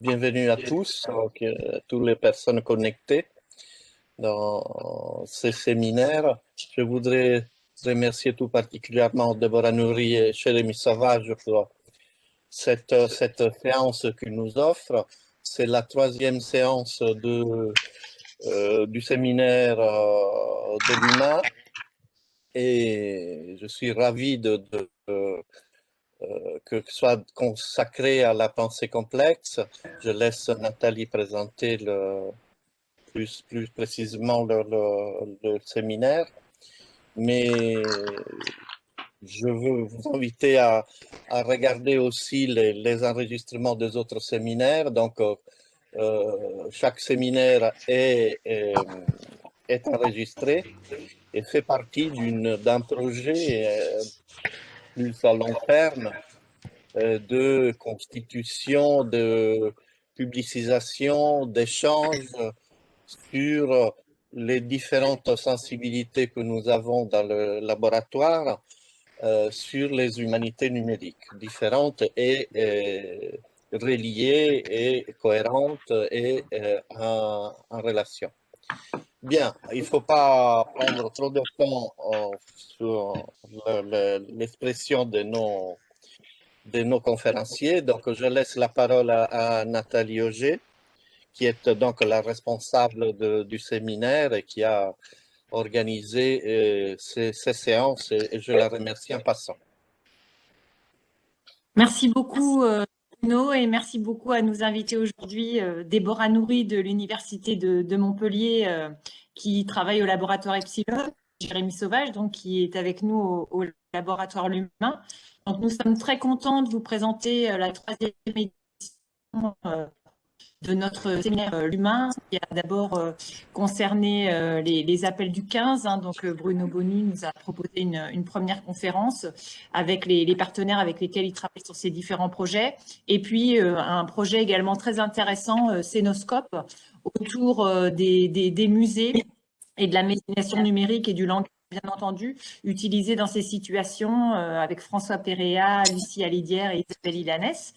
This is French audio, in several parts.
Bienvenue à tous, donc, toutes les personnes connectées dans ce séminaire. Je voudrais remercier tout particulièrement Deborah Nourri et Jérémy Sauvage pour cette séance qu'ils nous offrent. C'est la troisième séance du séminaire de l'humain et je suis ravi que ce soit consacré à la pensée complexe. Je laisse Nathalie présenter plus précisément le séminaire, mais je veux vous inviter à regarder aussi les enregistrements des autres séminaires. Donc, chaque séminaire est enregistré et fait partie d'un projet plus à long terme de constitution, de publicisation, d'échange sur les différentes sensibilités que nous avons dans le laboratoire sur les humanités numériques, différentes et reliées et cohérentes et en relation. Bien, il ne faut pas prendre trop de temps sur l'expression de nos conférenciers. Donc, je laisse la parole à Nathalie Auger, qui est donc la responsable du séminaire et qui a organisé ces séances et je la remercie en passant. Merci beaucoup Bruno et merci beaucoup à nous inviter aujourd'hui Deborah Nourri de l'Université de Montpellier qui travaille au laboratoire Epsilon, Jérémy Sauvage donc qui est avec nous au laboratoire L'Humain. Donc nous sommes très contents de vous présenter la troisième édition de notre séminaire L'Humain, qui a d'abord concerné les appels du 15. Donc, Bruno Boni nous a proposé une première conférence avec les partenaires avec lesquels il travaille sur ces différents projets. Et puis, un projet également très intéressant, Scénoscope, autour des musées et de la médiation numérique et du langage, bien entendu, utilisé dans ces situations avec François Péréa, Lucie Alidière et Isabelle Ilanès.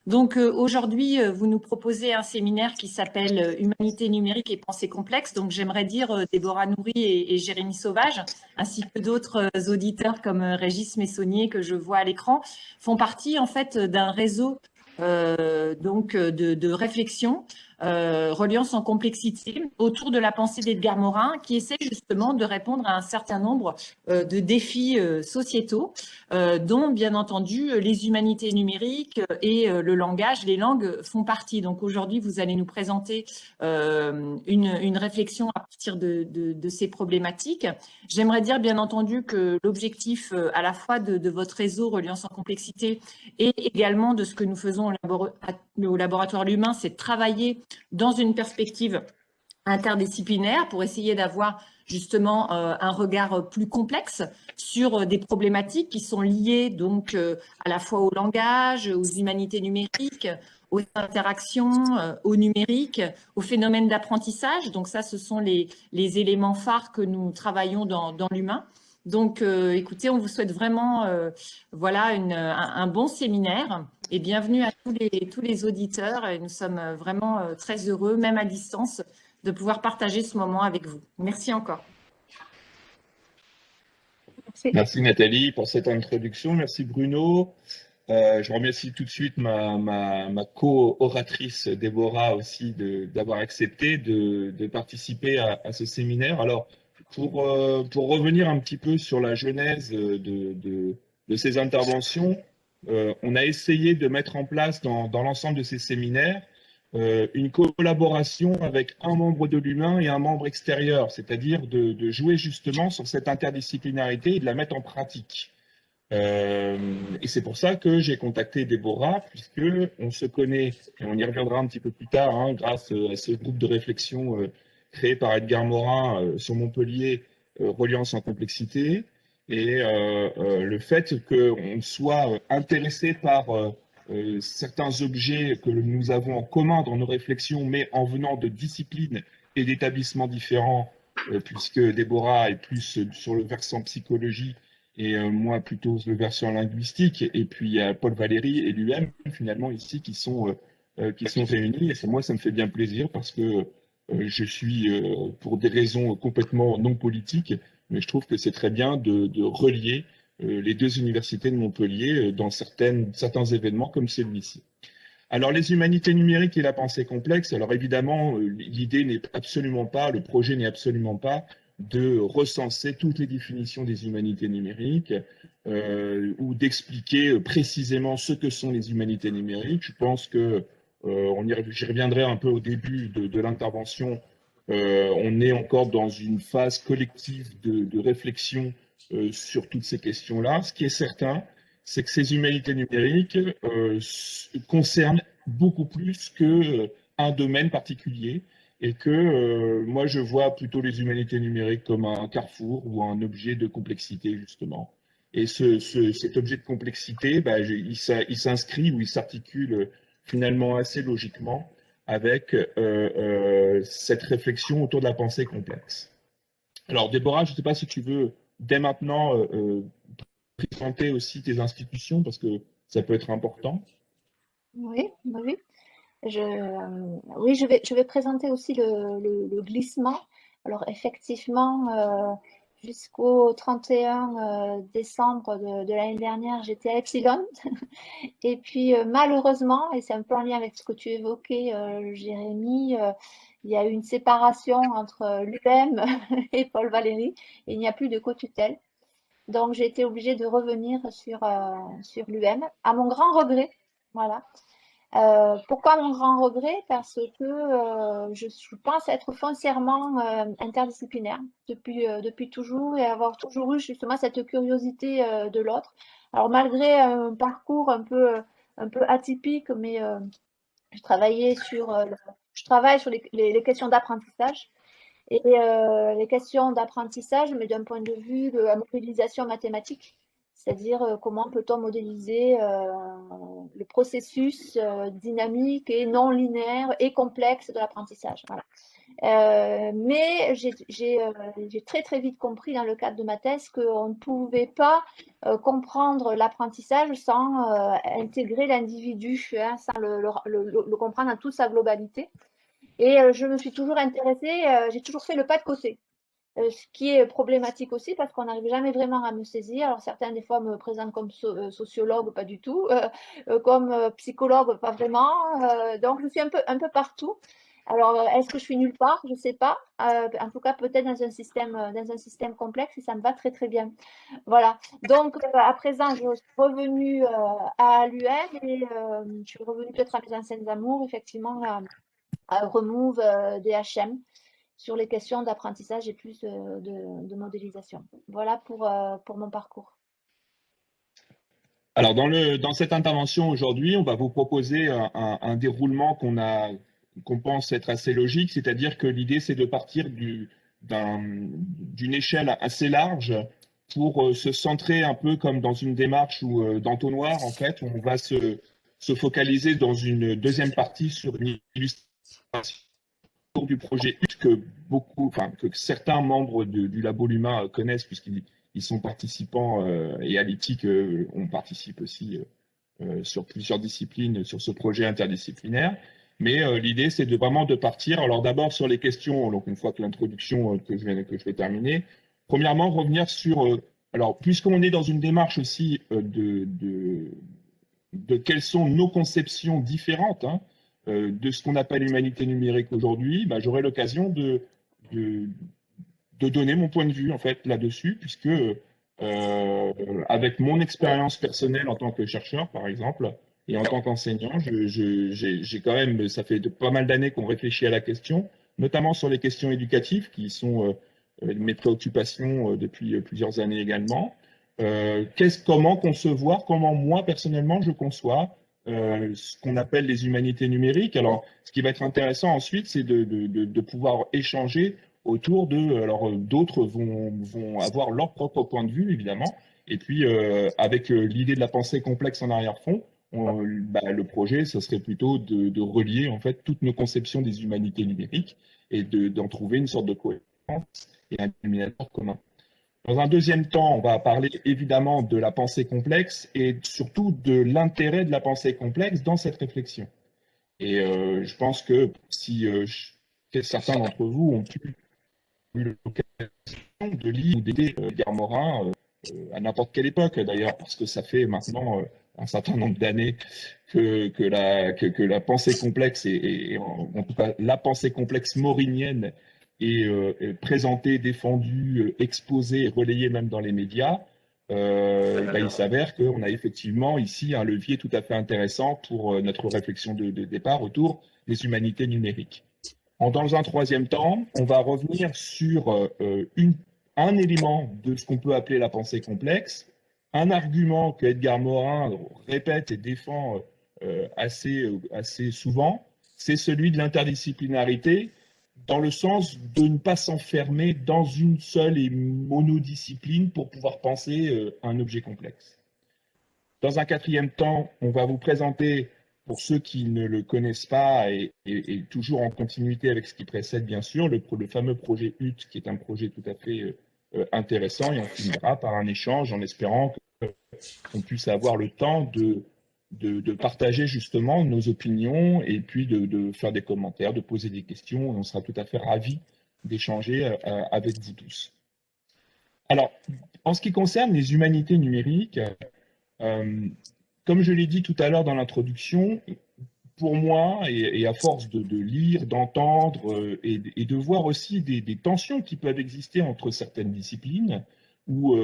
Donc aujourd'hui, vous nous proposez un séminaire qui s'appelle Humanité numérique et pensée complexe. Donc j'aimerais dire Deborah Nourri et Jérémy Sauvage, ainsi que d'autres auditeurs comme Régis Messonnier que je vois à l'écran, font partie en fait d'un réseau de réflexion reliant sans complexité autour de la pensée d'Edgar Morin qui essaie justement de répondre à un certain nombre de défis sociétaux dont bien entendu les humanités numériques et le langage, les langues font partie. Donc aujourd'hui vous allez nous présenter une réflexion à partir de ces problématiques. J'aimerais dire bien entendu que l'objectif à la fois de votre réseau reliant sans complexité et également de ce que nous faisons au laboratoire L'Humain, c'est de travailler dans une perspective interdisciplinaire pour essayer d'avoir justement un regard plus complexe sur des problématiques qui sont liées donc à la fois au langage, aux humanités numériques, aux interactions, au numérique, aux phénomènes d'apprentissage. Donc ça, ce sont les éléments phares que nous travaillons dans l'humain. Donc, écoutez, on vous souhaite vraiment voilà, un bon séminaire et bienvenue à tous les auditeurs. Et nous sommes vraiment très heureux, même à distance, de pouvoir partager ce moment avec vous. Merci encore. Merci Nathalie pour cette introduction. Merci Bruno. Je remercie tout de suite ma co-oratrice Déborah aussi d'avoir accepté de participer à ce séminaire. Alors, pour revenir un petit peu sur la genèse de ces interventions, on a essayé de mettre en place dans l'ensemble de ces séminaires une collaboration avec un membre de l'humain et un membre extérieur, c'est-à-dire de jouer justement sur cette interdisciplinarité et de la mettre en pratique. Et c'est pour ça que j'ai contacté Déborah, puisque on se connaît, et on y reviendra un petit peu plus tard, hein, grâce à ce groupe de réflexion créé par Edgar Morin sur Montpellier, Reliance en complexité, et le fait qu'on soit intéressé par certains objets que nous avons en commun dans nos réflexions, mais en venant de disciplines et d'établissements différents, puisque Déborah est plus sur le versant psychologie et moi plutôt le versant linguistique, et puis il y a Paul Valéry et l'UM finalement ici qui sont qui sont réunis. Et moi, ça me fait bien plaisir parce que je suis, pour des raisons complètement non politiques, mais je trouve que c'est très bien de relier les deux universités de Montpellier dans certains événements comme celui-ci. Alors, les humanités numériques et la pensée complexe, alors évidemment, l'idée n'est absolument pas, le projet n'est absolument pas de recenser toutes les définitions des humanités numériques ou d'expliquer précisément ce que sont les humanités numériques. Je pense que j'y reviendrai un peu au début de l'intervention. On est encore dans une phase collective de réflexion sur toutes ces questions-là. Ce qui est certain, c'est que ces humanités numériques concernent beaucoup plus qu'un domaine particulier et que moi, je vois plutôt les humanités numériques comme un carrefour ou un objet de complexité, justement. Et cet objet de complexité, bah, il s'inscrit ou il s'articule finalement assez logiquement avec cette réflexion autour de la pensée complexe. Alors, Déborah, je ne sais pas si tu veux dès maintenant présenter aussi tes institutions parce que ça peut être important. Oui, bah oui. Oui, je vais présenter aussi le glissement. Alors, effectivement, jusqu'au 31 décembre de l'année dernière, j'étais à Epsilon. Et puis, malheureusement, et c'est un peu en lien avec ce que tu évoquais, Jérémy, il y a eu une séparation entre l'UM et Paul Valéry. Et il n'y a plus de co-tutelle. Donc, j'ai été obligée de revenir sur l'UM, à mon grand regret. Voilà. Pourquoi mon grand regret? Parce que je pense être foncièrement interdisciplinaire depuis toujours et avoir toujours eu justement cette curiosité de l'autre. Alors malgré un parcours un peu atypique, mais je travaille sur les questions d'apprentissage. Et les questions d'apprentissage, mais d'un point de vue de la modélisation mathématique, c'est-à-dire comment peut-on modéliser le processus dynamique et non linéaire et complexe de l'apprentissage. Voilà. Mais j'ai très très vite compris dans le cadre de ma thèse qu'on ne pouvait pas comprendre l'apprentissage sans intégrer l'individu, hein, sans le comprendre dans toute sa globalité. Et je me suis toujours intéressée, j'ai toujours fait le pas de côté. Ce qui est problématique aussi parce qu'on n'arrive jamais vraiment à me saisir. Alors certains des fois me présentent comme sociologue, pas du tout, comme psychologue, pas vraiment. Donc je suis un peu partout. Alors est-ce que je suis nulle part? Je ne sais pas. En tout cas peut-être dans un système complexe et ça me va très très bien. Voilà. Donc à présent je suis revenue à l'UM et je suis revenue peut-être à mes anciennes amours, effectivement à Remove DHM sur les questions d'apprentissage et plus de modélisation. Voilà pour mon parcours. Alors, dans cette intervention aujourd'hui, on va vous proposer un déroulement qu'on pense être assez logique, c'est-à-dire que l'idée, c'est de partir d'une échelle assez large pour se centrer un peu comme dans une démarche d'entonnoir, en fait, où on va se focaliser dans une deuxième partie sur une illustration du projet HUT que certains membres du Labo Luma connaissent puisqu'ils sont participants et à l'éthique, on participe aussi sur plusieurs disciplines sur ce projet interdisciplinaire. Mais l'idée, c'est vraiment de partir. Alors d'abord sur les questions, donc une fois que l'introduction que je vais terminer, premièrement revenir sur, alors puisqu'on est dans une démarche aussi de quelles sont nos conceptions différentes, hein, de ce qu'on appelle l'humanité numérique aujourd'hui, bah, j'aurai l'occasion de donner mon point de vue en fait là-dessus, puisque avec mon expérience personnelle en tant que chercheur, par exemple, et en tant qu'enseignant, j'ai quand même, ça fait pas mal d'années qu'on réfléchit à la question, notamment sur les questions éducatives, qui sont mes préoccupations depuis plusieurs années également. Comment concevoir, comment moi personnellement je conçois ce qu'on appelle les humanités numériques. Alors, ce qui va être intéressant ensuite, c'est de pouvoir échanger autour de. Alors, d'autres vont avoir leur propre point de vue, évidemment. Et puis, avec l'idée de la pensée complexe en arrière-fond, le projet, ce serait plutôt de relier en fait toutes nos conceptions des humanités numériques et d'en trouver une sorte de cohérence et un dénominateur commun. Dans un deuxième temps, on va parler évidemment de la pensée complexe et surtout de l'intérêt de la pensée complexe dans cette réflexion. Et je pense que si certains d'entre vous ont eu l'occasion de lire ou d'aider Edgar Morin à n'importe quelle époque d'ailleurs, parce que ça fait maintenant un certain nombre d'années que la pensée complexe et en tout cas la pensée complexe maurinienne est présentée, défendue, exposée, relayée même dans les médias. Il s'avère qu'on a effectivement ici un levier tout à fait intéressant pour notre réflexion de départ autour des humanités numériques. Dans un troisième temps, on va revenir sur un élément de ce qu'on peut appeler la pensée complexe, un argument que Edgar Morin répète et défend assez souvent, c'est celui de l'interdisciplinarité, dans le sens de ne pas s'enfermer dans une seule et monodiscipline pour pouvoir penser un objet complexe. Dans un quatrième temps, on va vous présenter, pour ceux qui ne le connaissent pas et toujours en continuité avec ce qui précède, bien sûr, le fameux projet HUT, qui est un projet tout à fait intéressant, et on finira par un échange en espérant qu'on puisse avoir le temps de partager justement nos opinions et puis de faire des commentaires, de poser des questions. On sera tout à fait ravis d'échanger avec vous tous. Alors, en ce qui concerne les humanités numériques, comme je l'ai dit tout à l'heure dans l'introduction, pour moi, et à force de lire, d'entendre et de voir aussi des tensions qui peuvent exister entre certaines disciplines, ou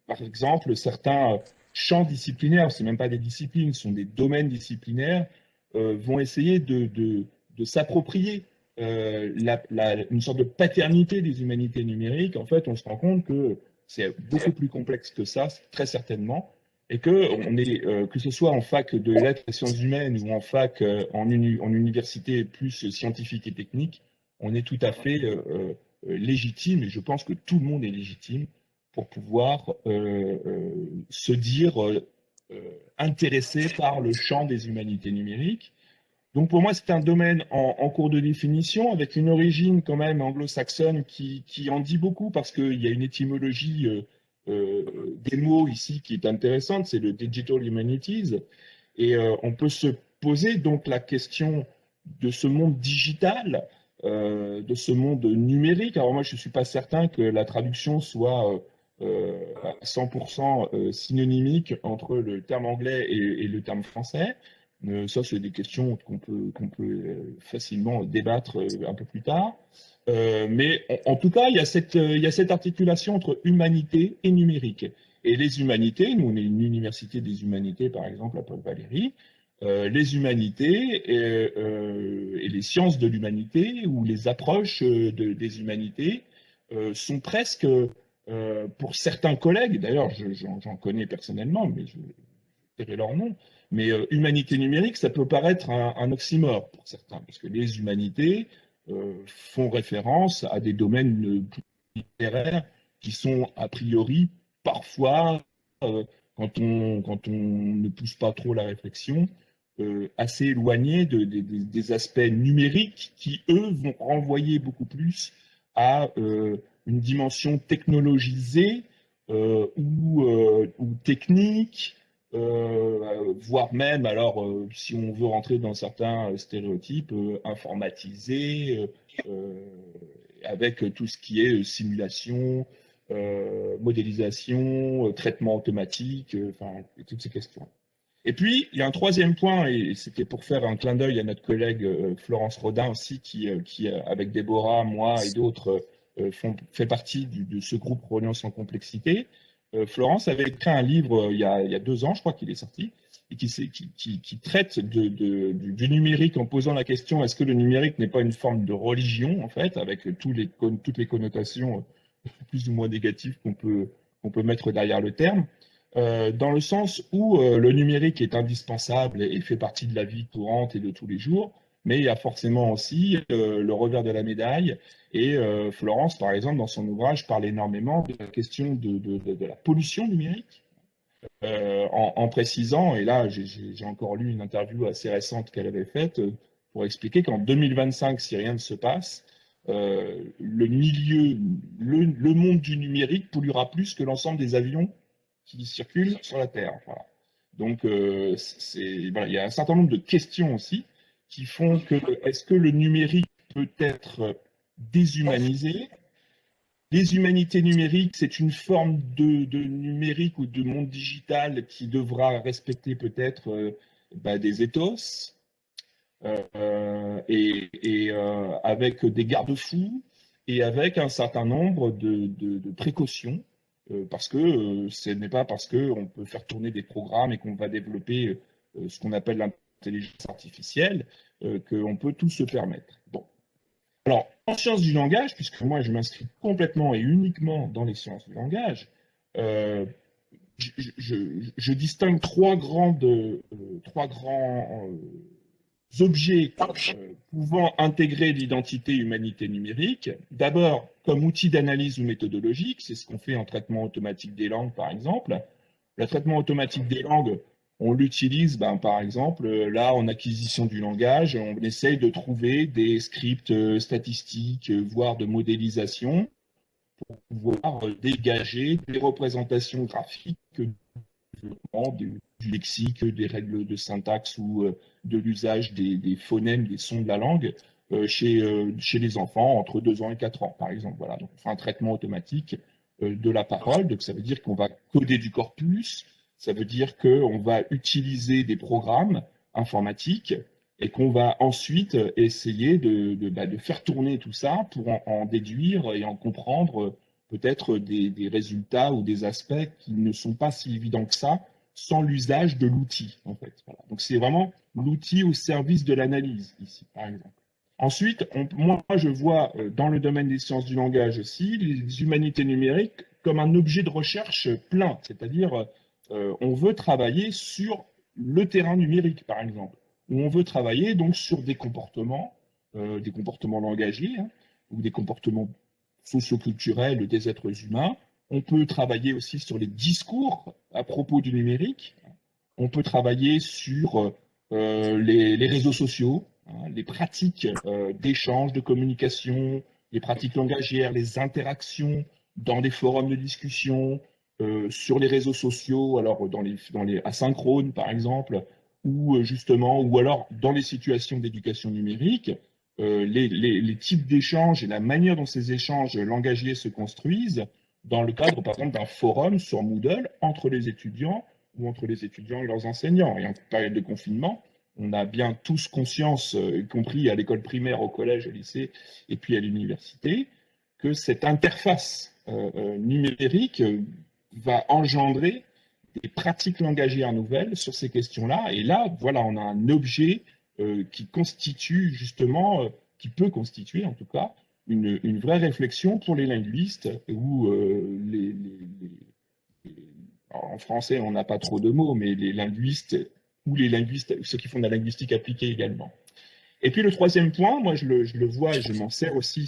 par exemple certains champs disciplinaires, ce ne sont même pas des disciplines, ce sont des domaines disciplinaires, vont essayer de s'approprier une sorte de paternité des humanités numériques. En fait, on se rend compte que c'est beaucoup plus complexe que ça, très certainement, et que ce soit en fac de lettres et sciences humaines ou en fac en université plus scientifique et technique, on est tout à fait légitime, et je pense que tout le monde est légitime pour pouvoir se dire intéressé par le champ des humanités numériques. Donc pour moi, c'est un domaine en cours de définition, avec une origine quand même anglo-saxonne qui en dit beaucoup, parce qu'il y a une étymologie des mots ici qui est intéressante, c'est le Digital Humanities, et on peut se poser donc la question de ce monde digital, de ce monde numérique. Alors moi, je ne suis pas certain que la traduction soit à 100% synonymique entre le terme anglais et le terme français. Ça, c'est des questions qu'on peut facilement débattre un peu plus tard. Mais en tout cas, il y a cette articulation entre humanité et numérique. Et les humanités, nous, on est une université des humanités, par exemple, à Paul Valéry, les humanités et les sciences de l'humanité ou les approches des humanités sont presque, pour certains collègues, d'ailleurs, j'en connais personnellement, mais je tairai leur nom, mais humanité numérique, ça peut paraître un oxymore pour certains, parce que les humanités font référence à des domaines littéraires qui sont a priori parfois, quand on ne pousse pas trop la réflexion, assez éloignés des aspects numériques qui, eux, vont renvoyer beaucoup plus à une dimension technologisée ou technique, voire même, alors, si on veut rentrer dans certains stéréotypes, informatisés, avec tout ce qui est simulation, modélisation, traitement automatique, enfin, toutes ces questions. Et puis, il y a un troisième point, et c'était pour faire un clin d'œil à notre collègue Florence Rodin aussi, qui avec Déborah, moi et d'autres, fait partie de ce groupe Reliance sans complexité. Florence avait écrit un livre il y a 2 ans, je crois qu'il est sorti, et qui traite du numérique en posant la question, est-ce que le numérique n'est pas une forme de religion, en fait, avec toutes les connotations plus ou moins négatives qu'on peut mettre derrière le terme, dans le sens où le numérique est indispensable et fait partie de la vie courante et de tous les jours, mais il y a forcément aussi le revers de la médaille. Et Florence, par exemple, dans son ouvrage, parle énormément de la question de la pollution numérique, en précisant, et là j'ai encore lu une interview assez récente qu'elle avait faite pour expliquer qu'en 2025, si rien ne se passe, le monde du numérique polluera plus que l'ensemble des avions qui circulent sur la Terre. Voilà. Donc, voilà, il y a un certain nombre de questions aussi qui font que est-ce que le numérique peut être déshumanisé? Les humanités numériques, c'est une forme de numérique ou de monde digital qui devra respecter peut-être des ethos avec des garde-fous et avec un certain nombre de précautions, parce que ce n'est pas parce qu'on peut faire tourner des programmes et qu'on va développer ce qu'on appelle l'intelligence artificielle qu'on peut tout se permettre. Bon. Alors, en sciences du langage, puisque moi je m'inscris complètement et uniquement dans les sciences du langage, je distingue trois grands objets pouvant intégrer l'identité humanité numérique. D'abord, comme outil d'analyse ou méthodologique, c'est ce qu'on fait en traitement automatique des langues, par exemple. Le traitement automatique des langues, on l'utilise, par exemple, là, en acquisition du langage, on essaye de trouver des scripts statistiques, voire de modélisation, pour pouvoir dégager des représentations graphiques du lexique, des règles de syntaxe ou de l'usage des phonèmes, des sons de la langue chez les enfants entre 2 ans et 4 ans, par exemple. Voilà, donc on fait un traitement automatique de la parole, donc ça veut dire qu'on va coder du corpus, ça veut dire qu'on va utiliser des programmes informatiques et qu'on va ensuite essayer de faire tourner tout ça pour en déduire et en comprendre peut-être des résultats ou des aspects qui ne sont pas si évidents que ça sans l'usage de l'outil, en fait. Voilà. Donc, c'est vraiment l'outil au service de l'analyse, ici, par exemple. Ensuite, moi, je vois dans le domaine des sciences du langage aussi les humanités numériques comme un objet de recherche plein, c'est-à-dire on veut travailler sur le terrain numérique, par exemple, ou on veut travailler donc sur des comportements langagiers, hein, ou des comportements socioculturels des êtres humains. On peut travailler aussi sur les discours à propos du numérique. On peut travailler sur les réseaux sociaux, hein, les pratiques d'échange, de communication, les pratiques langagières, les interactions dans des forums de discussion, sur les réseaux sociaux, alors dans les asynchrones par exemple, ou justement, ou alors dans les situations d'éducation numérique, les types d'échanges et la manière dont ces échanges langagiers se construisent dans le cadre, par exemple, d'un forum sur Moodle entre les étudiants ou entre les étudiants et leurs enseignants. Et en période de confinement, on a bien tous conscience, y compris à l'école primaire, au collège, au lycée et puis à l'université, que cette interface numérique va engendrer des pratiques langagières nouvelles sur ces questions-là. Et là, voilà, on a un objet qui constitue justement, qui peut constituer en tout cas, une vraie réflexion pour les linguistes ou en français, on n'a pas trop de mots, mais les linguistes ou les linguistes, ceux qui font de la linguistique appliquée également. Et puis le troisième point, moi je le vois et je m'en sers aussi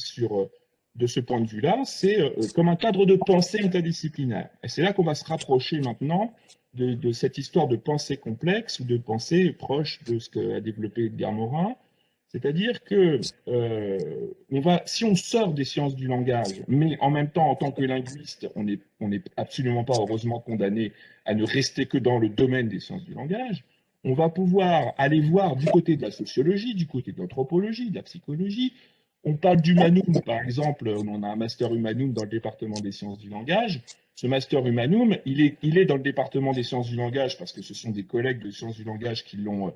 de ce point de vue-là, c'est comme un cadre de pensée interdisciplinaire. Et c'est là qu'on va se rapprocher maintenant de cette histoire de pensée complexe ou de pensée proche de ce qu'a développé Edgar Morin. C'est-à-dire que si on sort des sciences du langage, mais en même temps, en tant que linguiste, on n'est absolument pas heureusement condamné à ne rester que dans le domaine des sciences du langage, on va pouvoir aller voir du côté de la sociologie, du côté de l'anthropologie, de la psychologie. On parle d'humanum, par exemple, on a un master humanum dans le département des sciences du langage. Ce master humanum, il est dans le département des sciences du langage parce que ce sont des collègues de sciences du langage qui l'ont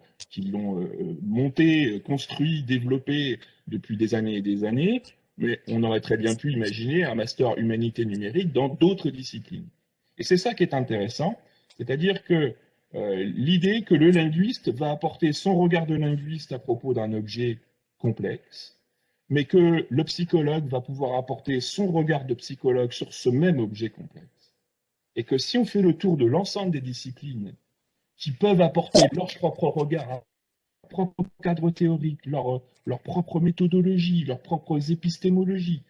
monté, construit, développé depuis des années et des années. Mais on aurait très bien pu imaginer un master humanité numérique dans d'autres disciplines. Et c'est ça qui est intéressant, c'est-à-dire que l'idée que le linguiste va apporter son regard de linguiste à propos d'un objet complexe, mais que le psychologue va pouvoir apporter son regard de psychologue sur ce même objet complexe. Et que si on fait le tour de l'ensemble des disciplines qui peuvent apporter leur propre regard, leur propre cadre théorique, leur propre méthodologie, leurs propres épistémologies,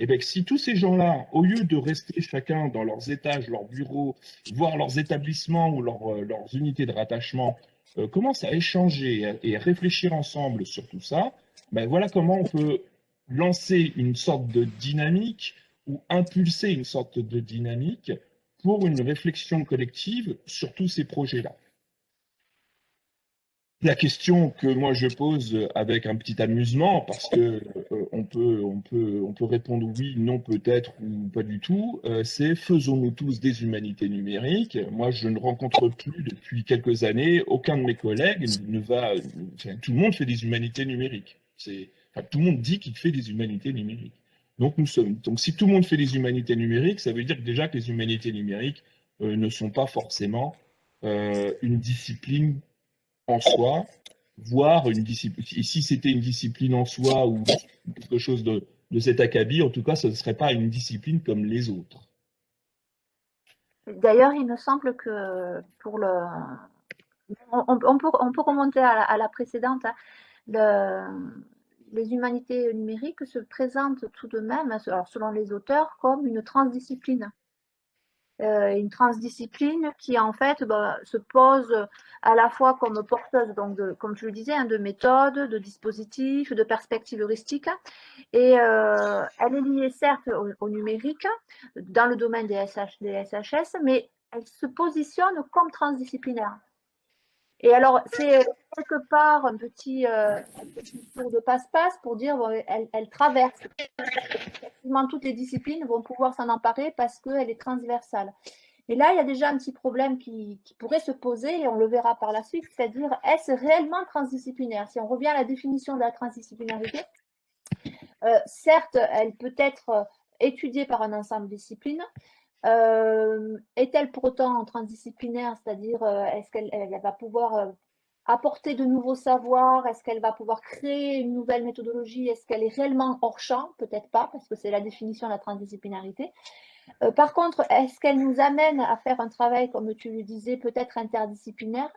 et bien si tous ces gens-là, au lieu de rester chacun dans leurs étages, leurs bureaux, voire leurs établissements ou leurs unités de rattachement, commencent à échanger et à réfléchir ensemble sur tout ça, ben voilà comment on peut lancer une sorte de dynamique ou impulser une sorte de dynamique pour une réflexion collective sur tous ces projets-là. La question que moi je pose avec un petit amusement, parce que on peut répondre oui, non, peut-être ou pas du tout, c'est faisons-nous tous des humanités numériques? Moi, je ne rencontre plus depuis quelques années aucun de mes collègues ne va, enfin, tout le monde fait des humanités numériques. Enfin, tout le monde dit qu'il fait des humanités numériques. Donc si tout le monde fait des humanités numériques, ça veut dire que déjà que les humanités numériques ne sont pas forcément une discipline en soi, voire une discipline. Si c'était une discipline en soi ou quelque chose de cet acabit, en tout cas, ce ne serait pas une discipline comme les autres. D'ailleurs, il me semble que pour le, on peut remonter à la précédente. Hein. Les humanités numériques se présentent tout de même, alors selon les auteurs, comme une transdiscipline. Une transdiscipline qui en fait se pose à la fois comme porteuse, donc comme tu le disais, hein, de méthodes, de dispositifs, de perspectives heuristiques. Et elle est liée certes au numérique dans le domaine des SHS, mais elle se positionne comme transdisciplinaire. Et alors, c'est quelque part un petit tour de passe-passe pour dire elle traverse. Effectivement, toutes les disciplines vont pouvoir s'en emparer parce qu'elle est transversale. Et là, il y a déjà un petit problème qui pourrait se poser, et on le verra par la suite, c'est-à-dire, est-ce réellement transdisciplinaire? Si on revient à la définition de la transdisciplinarité, certes, elle peut être étudiée par un ensemble de disciplines. Est-elle pour autant transdisciplinaire, c'est-à-dire, est-ce qu'elle va pouvoir apporter de nouveaux savoirs? Est-ce qu'elle va pouvoir créer une nouvelle méthodologie? Est-ce qu'elle est réellement hors champ? Peut-être pas, parce que c'est la définition de la transdisciplinarité. Par contre, est-ce qu'elle nous amène à faire un travail, comme tu le disais, peut-être interdisciplinaire?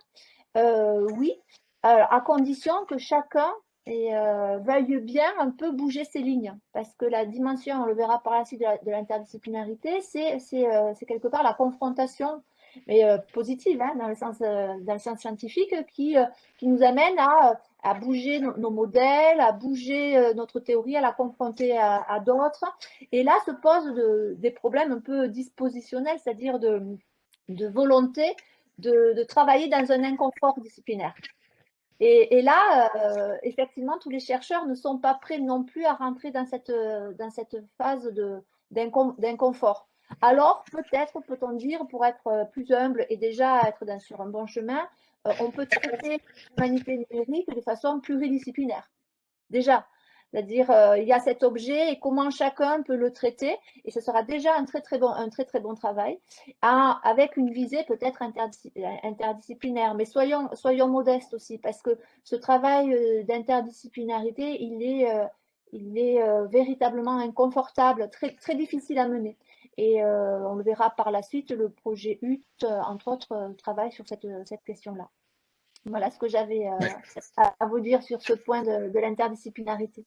Oui, à condition que chacun veuille bien un peu bouger ses lignes. Parce que la dimension, on le verra par la suite, de l'interdisciplinarité, c'est quelque part la confrontation, mais positive, hein, dans le sens scientifique, qui nous amène à bouger nos modèles, à bouger notre théorie, à la confronter à d'autres. Et là se posent des problèmes un peu dispositionnels, c'est-à-dire de volonté de travailler dans un inconfort disciplinaire. Et là, effectivement, tous les chercheurs ne sont pas prêts non plus à rentrer dans cette phase d'inconfort. Alors, peut-être, peut-on dire, pour être plus humble et déjà être sur un bon chemin, on peut traiter l'humanité numérique de façon pluridisciplinaire. Déjà, c'est-à-dire, il y a cet objet et comment chacun peut le traiter, et ce sera déjà un très très bon travail, avec une visée peut-être interdisciplinaire. Mais soyons modestes aussi, parce que ce travail d'interdisciplinarité, il est véritablement inconfortable, très, très difficile à mener. Et on le verra par la suite, le projet HUT, entre autres, travaille sur cette question-là. Voilà ce que j'avais à vous dire sur ce point de l'interdisciplinarité.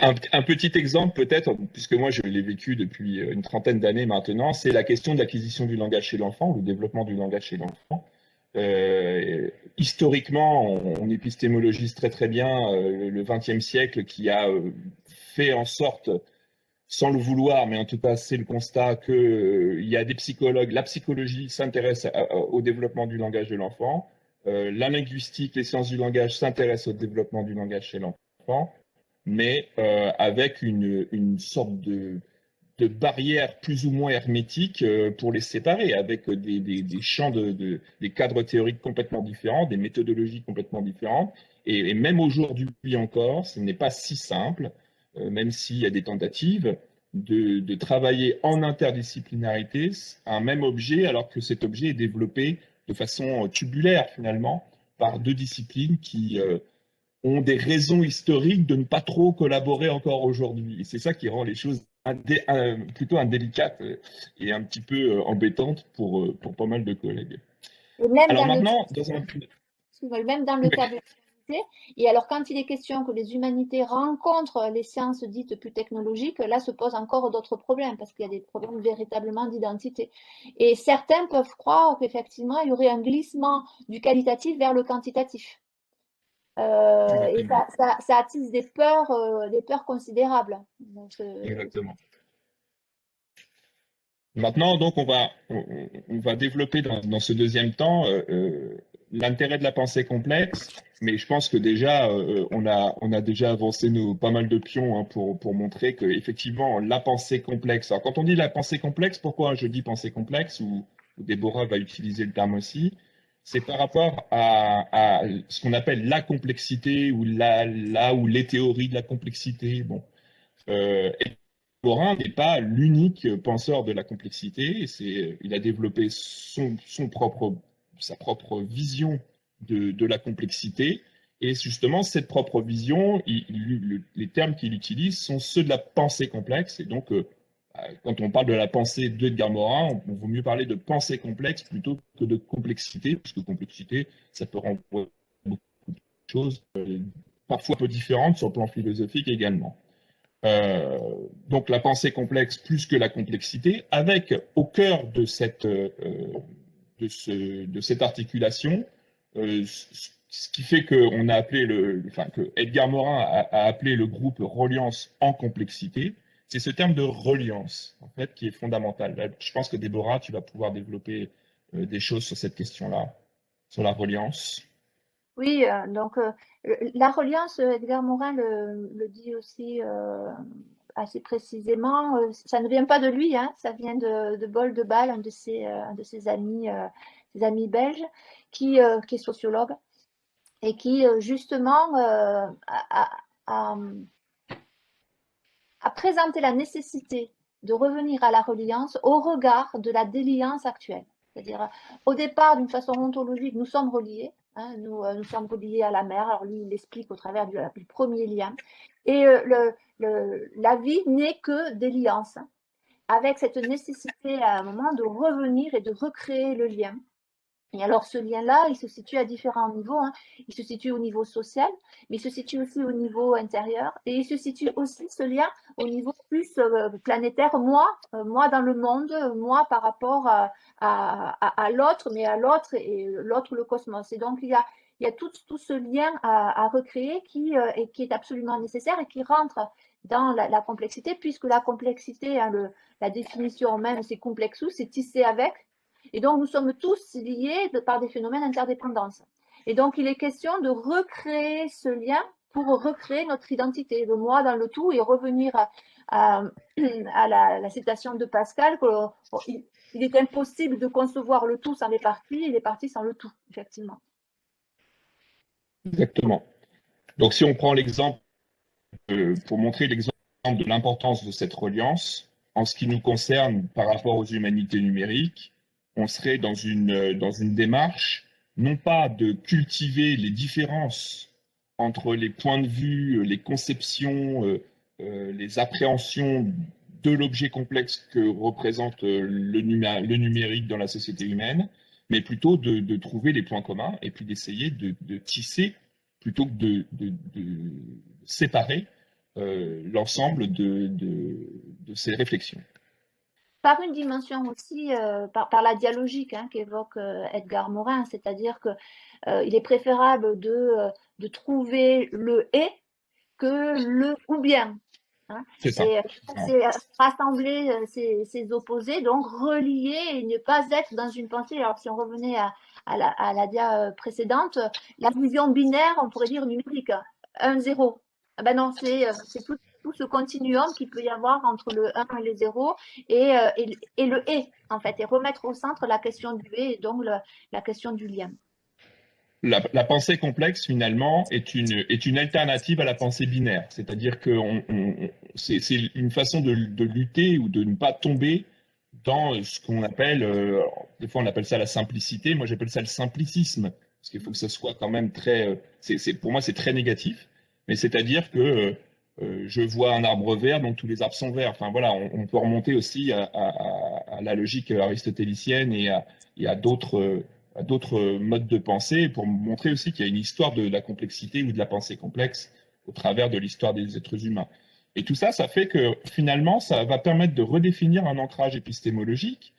Un petit exemple peut-être, puisque moi je l'ai vécu depuis une trentaine d'années maintenant, c'est la question de l'acquisition du langage chez l'enfant, le développement du langage chez l'enfant. Historiquement, on épistémologise très très bien le XXe siècle qui a fait en sorte, sans le vouloir, mais en tout cas c'est le constat qu'il y a des psychologues, la psychologie s'intéresse au développement du langage de l'enfant, la linguistique, les sciences du langage s'intéressent au développement du langage chez l'enfant, mais avec une sorte de barrière plus ou moins hermétique pour les séparer, avec des champs, des cadres théoriques complètement différents, des méthodologies complètement différentes. Et même aujourd'hui encore, ce n'est pas si simple, même s'il y a des tentatives, de travailler en interdisciplinarité un même objet, alors que cet objet est développé de façon tubulaire finalement par deux disciplines qui ont des raisons historiques de ne pas trop collaborer encore aujourd'hui. Et c'est ça qui rend les choses plutôt indélicates et un petit peu embêtantes pour pas mal de collègues. Et même Alors dans maintenant, même dans le cas de l'humanité, et alors quand il est question que les humanités rencontrent les sciences dites plus technologiques, là se posent encore d'autres problèmes, parce qu'il y a des problèmes véritablement d'identité. Et certains peuvent croire qu'effectivement, il y aurait un glissement du qualitatif vers le quantitatif. Et ça attise des peurs considérables. Donc, exactement. Maintenant, donc, on va développer dans ce deuxième temps l'intérêt de la pensée complexe, mais je pense que déjà, on a déjà avancé pas mal de pions hein, pour montrer que effectivement la pensée complexe. Alors, quand on dit la pensée complexe, pourquoi je dis pensée complexe, ou Déborah va utiliser le terme aussi, c'est par rapport à ce qu'on appelle la complexité, ou ou les théories de la complexité. Bon. Morin n'est pas l'unique penseur de la complexité. Il a développé sa propre vision de la complexité. Et justement, cette propre vision, les termes qu'il utilise sont ceux de la pensée complexe. Et donc, quand on parle de la pensée d'Edgar Morin, on vaut mieux parler de pensée complexe plutôt que de complexité, puisque complexité, ça peut renvoyer à beaucoup de choses, parfois un peu différentes sur le plan philosophique également. Donc la pensée complexe plus que la complexité, avec au cœur de cette articulation, ce qui fait qu'on a appelé que Edgar Morin a appelé le groupe reliance en complexité. C'est ce terme de reliance en fait qui est fondamental. Là, je pense que Déborah, tu vas pouvoir développer des choses sur cette question-là, sur la reliance. Oui, donc la reliance, Edgar Morin le dit aussi assez précisément. Ça ne vient pas de lui, hein, ça vient de Boldebal, un de ses amis belges, qui est sociologue et qui justement a présenté la nécessité de revenir à la reliance au regard de la déliance actuelle. C'est-à-dire, au départ, d'une façon ontologique, nous sommes reliés. Hein, nous sommes reliés à la mer. Alors lui, il l'explique au travers du premier lien. Et la vie n'est que déliance, hein, avec cette nécessité à un moment de revenir et de recréer le lien. Et alors ce lien-là, il se situe à différents niveaux. Hein. Il se situe au niveau social, mais il se situe aussi au niveau intérieur. Et il se situe aussi, ce lien, au niveau plus planétaire, moi dans le monde, moi par rapport à l'autre, mais à l'autre et l'autre le cosmos. Et donc il y a tout ce lien à recréer qui est absolument nécessaire et qui rentre dans la complexité, puisque la complexité, hein, la définition même, c'est complexus, c'est tissé avec. Et donc, nous sommes tous liés par des phénomènes d'interdépendance. Et donc, il est question de recréer ce lien pour recréer notre identité, le moi dans le tout, et revenir à la citation de Pascal, il est impossible de concevoir le tout sans les parties, et les parties sans le tout, effectivement. Exactement. Donc, si on prend l'exemple, pour montrer l'exemple de l'importance de cette reliance, en ce qui nous concerne par rapport aux humanités numériques, on serait dans une démarche, non pas de cultiver les différences entre les points de vue, les conceptions, les appréhensions de l'objet complexe que représente le numérique dans la société humaine, mais plutôt de trouver les points communs et puis d'essayer de tisser plutôt que de séparer l'ensemble de ces réflexions. Par une dimension aussi, par la dialogique, hein, qu'évoque Edgar Morin, c'est-à-dire qu'il est préférable de trouver le « et » que le « ou bien ». Hein. C'est ça. C'est rassembler ces opposés, donc relier et ne pas être dans une pensée. Alors, si on revenait à la dia précédente, la vision binaire, on pourrait dire numérique, 1-0. Ben non, c'est tout ce continuum qu'il peut y avoir entre le 1 et le 0 et le « et », en fait, et remettre au centre la question du « et », et donc la question du lien. La pensée complexe, finalement, est une alternative à la pensée binaire. C'est-à-dire que c'est une façon de lutter ou de ne pas tomber dans ce qu'on appelle, des fois on appelle ça la simplicité, moi j'appelle ça le simplicisme, parce qu'il faut que ce soit quand même très, pour moi c'est très négatif, mais c'est-à-dire que je vois un arbre vert, donc tous les arbres sont verts. Enfin voilà, on peut remonter aussi à la logique aristotélicienne et à d'autres modes de pensée pour montrer aussi qu'il y a une histoire de la complexité ou de la pensée complexe au travers de l'histoire des êtres humains. Et tout ça, ça fait que finalement, ça va permettre de redéfinir un ancrage épistémologique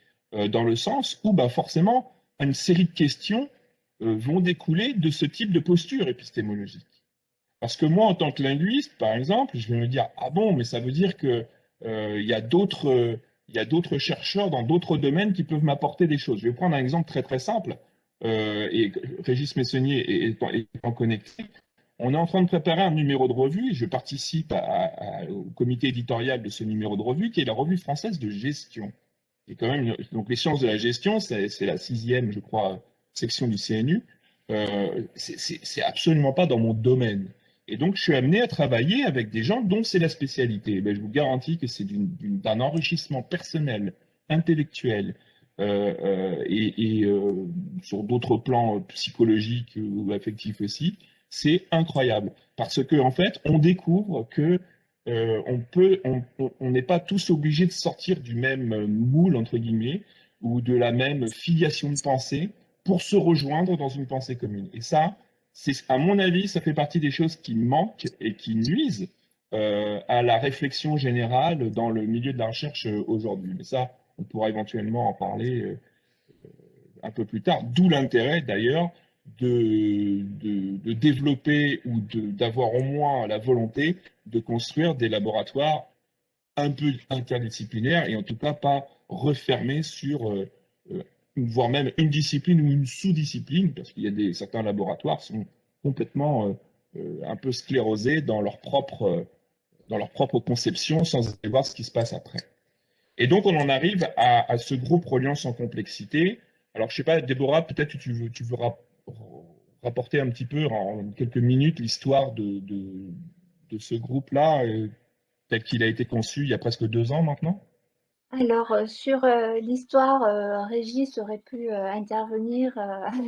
dans le sens où forcément, une série de questions vont découler de ce type de posture épistémologique. Parce que moi, en tant que linguiste, par exemple, je vais me dire, ah bon, mais ça veut dire que il y a d'autres chercheurs dans d'autres domaines qui peuvent m'apporter des choses. Je vais prendre un exemple très très simple. et Régis Messonnier étant connecté, on est en train de préparer un numéro de revue et je participe au comité éditorial de ce numéro de revue qui est la revue française de gestion. Et quand même, donc les sciences de la gestion, c'est la 6e, je crois, section du CNU. C'est absolument pas dans mon domaine. Et donc, je suis amené à travailler avec des gens dont c'est la spécialité. Ben, je vous garantis que c'est d'un enrichissement personnel, intellectuel, et sur d'autres plans psychologiques ou affectifs aussi. C'est incroyable. Parce que, en fait, on découvre que on n'est pas tous obligés de sortir du même moule, entre guillemets, ou de la même filiation de pensée pour se rejoindre dans une pensée commune. Et ça, à mon avis, ça fait partie des choses qui manquent et qui nuisent à la réflexion générale dans le milieu de la recherche aujourd'hui. Mais ça, on pourra éventuellement en parler un peu plus tard, d'où l'intérêt d'ailleurs de développer ou d'avoir au moins la volonté de construire des laboratoires un peu interdisciplinaires et en tout cas pas refermés sur, voire même une discipline ou une sous-discipline, parce qu'il y a certains laboratoires sont complètement un peu sclérosés dans leur propre conception sans aller voir ce qui se passe après. Et donc, on en arrive à ce groupe Reliance en complexité. Alors, je ne sais pas, Déborah, peut-être que tu veux rapporter un petit peu en quelques minutes l'histoire de ce groupe-là, tel qu'il a été conçu il y a presque 2 ans maintenant. Alors, sur l'histoire, Régis aurait pu intervenir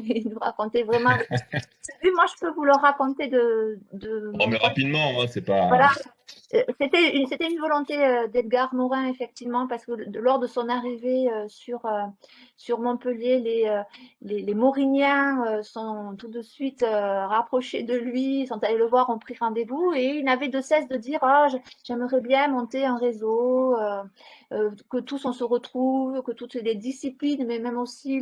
et nous raconter vraiment. Moi, je peux vous le raconter de Oh, mon mais point. rapidement, hein, c'est pas. Voilà. C'était une volonté d'Edgar Morin, effectivement, parce que lors de son arrivée sur Montpellier, les Mauriniens sont tout de suite rapprochés de lui, sont allés le voir, ont pris rendez-vous, et il n'avait de cesse de dire ah, j'aimerais bien monter un réseau, que tous on se retrouve, que toutes les disciplines, mais même aussi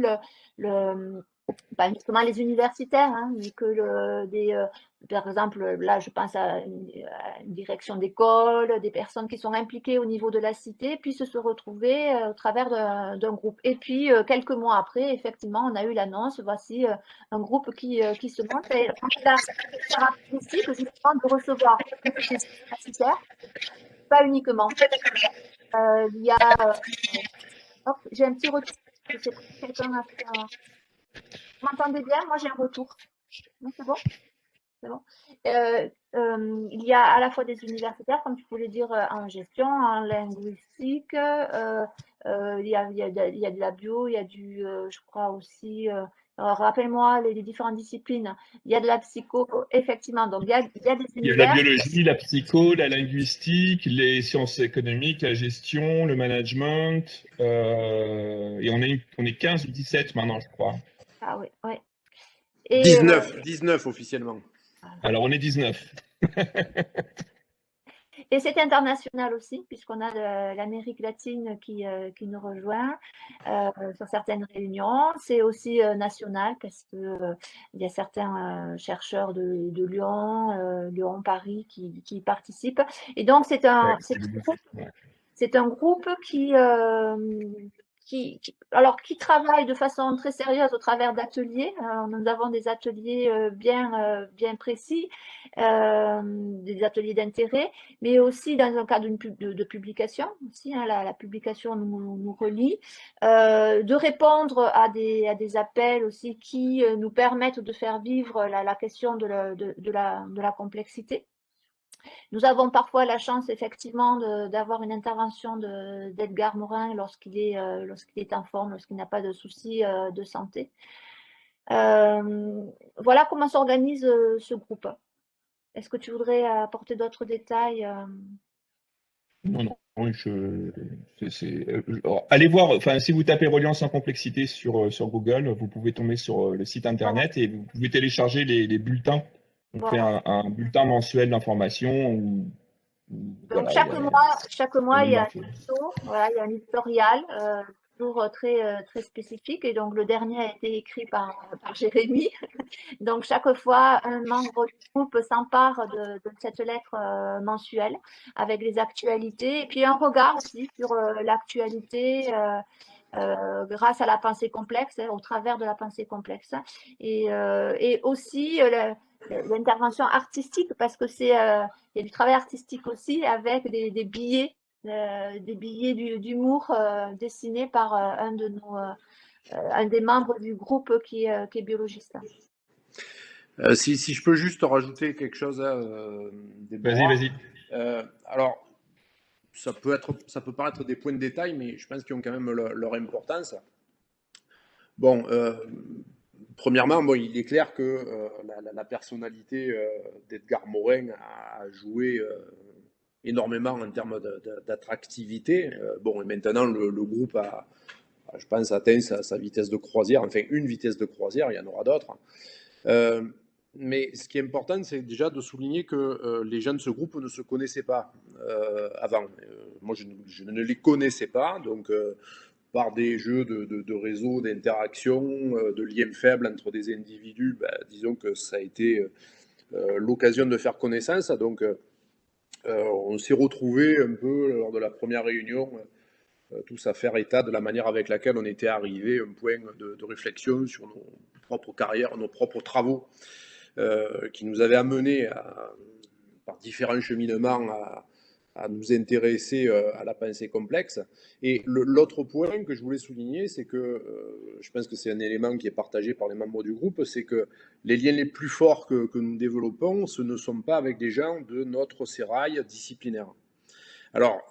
pas justement les universitaires, hein, mais que par exemple, là, je pense à une direction d'école, des personnes qui sont impliquées au niveau de la cité, puissent se retrouver au travers d'un groupe. Et puis, quelques mois après, effectivement, on a eu l'annonce, voici un groupe qui se monte. Et on a caractéristique justement de recevoir des universitaires, pas uniquement. Il y a... j'ai un petit retour. Je sais pas si quelqu'un a fait un... Vous m'entendez bien? Moi, j'ai un retour. Non, c'est bon? C'est bon. Il y a à la fois des universitaires, comme tu voulais dire, en gestion, en linguistique, il y a de la bio, il y a je crois aussi, rappelle-moi les différentes disciplines, il y a de la psycho, effectivement, donc il y a des Il y a la univers. biologie, la psycho, la linguistique, les sciences économiques, la gestion, le management, et on est 15 ou 17 maintenant, je crois. Ah oui, oui. Et, 19 officiellement. Alors, on est 19. Et c'est international aussi, puisqu'on a l'Amérique latine qui nous rejoint sur certaines réunions. C'est aussi national, parce qu'il y a certains chercheurs de Lyon, Lyon-Paris qui participent. Et donc, c'est un groupe qui travaille de façon très sérieuse au travers d'ateliers. Nous avons des ateliers bien précis, des ateliers d'intérêt, mais aussi dans un cadre de publication. Aussi, hein, la publication nous relie, de répondre à des appels aussi qui nous permettent de faire vivre la question de la complexité. Nous avons parfois la chance, effectivement, d'avoir une intervention d'Edgar Morin lorsqu'il est en forme, lorsqu'il n'a pas de soucis de santé. Voilà comment s'organise ce groupe. Est-ce que tu voudrais apporter d'autres détails? Non, allez voir, enfin, si vous tapez Reliance en complexité sur Google, vous pouvez tomber sur le site internet et vous pouvez télécharger les bulletins. On fait un bulletin mensuel d'information. Donc, chaque mois, il y a un tuto, voilà, il y a un éditorial, toujours très spécifique. Et donc, le dernier a été écrit par Jérémy. Donc, chaque fois, un membre du groupe s'empare de cette lettre mensuelle avec les actualités. Et puis, un regard aussi sur l'actualité grâce à la pensée complexe, au travers de la pensée complexe. Et aussi l'intervention artistique, parce que il y a du travail artistique aussi avec des billets d'humour dessinés par un des membres du groupe qui est biologiste. Si je peux juste rajouter quelque chose, Déborah. Vas-y. Alors, ça peut paraître des points de détail, mais je pense qu'ils ont quand même leur importance. Bon, premièrement, bon, il est clair que la personnalité d'Edgar Morin a joué énormément en termes d'attractivité. Bon, et maintenant, le groupe a, je pense, atteint sa vitesse de croisière, enfin une vitesse de croisière, il y en aura d'autres. Mais ce qui est important, c'est déjà de souligner que les gens de ce groupe ne se connaissaient pas avant. Moi, je ne les connaissais pas, donc par des jeux de réseau, d'interaction, de liens faibles entre des individus, ben, disons que ça a été l'occasion de faire connaissance. Donc, on s'est retrouvés un peu lors de la première réunion, tous à faire état de la manière avec laquelle on était arrivé à un point de réflexion sur nos propres carrières, nos propres travaux, qui nous avaient amenés par différents cheminements à nous intéresser à la pensée complexe. Et l'autre point que je voulais souligner, c'est que je pense que c'est un élément qui est partagé par les membres du groupe, c'est que les liens les plus forts que nous développons, ce ne sont pas avec des gens de notre sérail disciplinaire. Alors,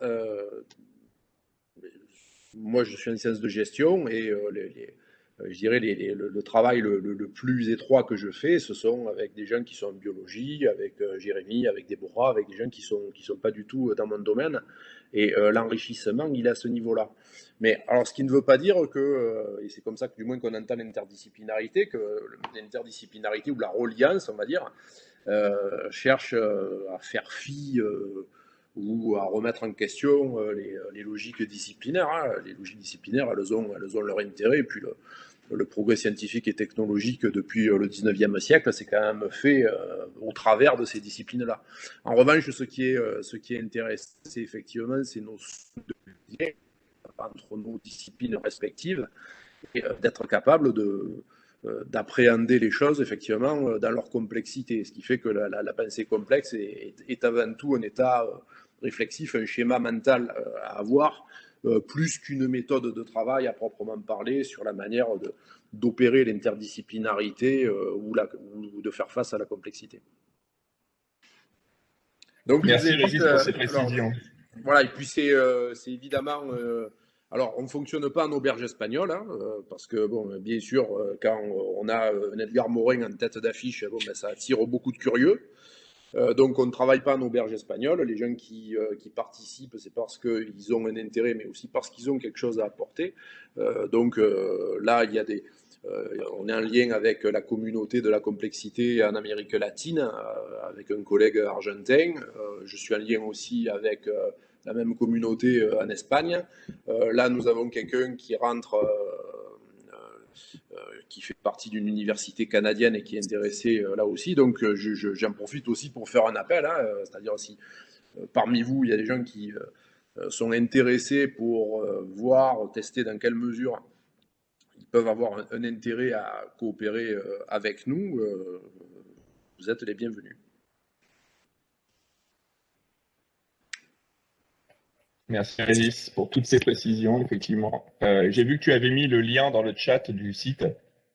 moi, je suis en sciences de gestion et je dirais le travail le plus étroit que je fais, ce sont avec des gens qui sont en biologie, avec Jérémy, avec Déborah, avec des gens qui sont pas du tout dans mon domaine. Et l'enrichissement, il est à ce niveau-là. Mais alors, ce qui ne veut pas dire que, et c'est comme ça que du moins qu'on entend l'interdisciplinarité, que l'interdisciplinarité ou la reliance, on va dire, cherche à faire fi ou à remettre en question les logiques disciplinaires. Hein. Les logiques disciplinaires, elles ont leur intérêt, et puis le progrès scientifique et technologique depuis le 19e siècle, c'est quand même fait au travers de ces disciplines-là. En revanche, ce qui est intéressant, c'est effectivement ces notions de lien entre nos disciplines respectives et d'être capable d'appréhender les choses effectivement dans leur complexité, ce qui fait que la pensée complexe est avant tout un état réflexif, un schéma mental à avoir, plus qu'une méthode de travail à proprement parler sur la manière d'opérer l'interdisciplinarité ou de faire face à la complexité. Donc, merci Régis pour ces précisions. Voilà, et puis c'est évidemment... alors, on ne fonctionne pas en auberge espagnole, hein, parce que, bon, bien sûr, quand on a un Edgar Morin en tête d'affiche, bon, ben, ça attire beaucoup de curieux. Donc, on ne travaille pas en auberge espagnole. Les gens qui participent, c'est parce qu'ils ont un intérêt, mais aussi parce qu'ils ont quelque chose à apporter. Donc, là, il y a on est en lien avec la communauté de la complexité en Amérique latine, avec un collègue argentin. Je suis en lien aussi avec la même communauté en Espagne. Là, nous avons quelqu'un qui rentre, qui fait partie d'une université canadienne et qui est intéressé là aussi. Donc, j'en profite aussi pour faire un appel. Hein, c'est-à-dire si parmi vous, il y a des gens qui sont intéressés pour voir, tester dans quelle mesure ils peuvent avoir un intérêt à coopérer avec nous, vous êtes les bienvenus. Merci Régis pour toutes ces précisions, effectivement. J'ai vu que tu avais mis le lien dans le chat du site,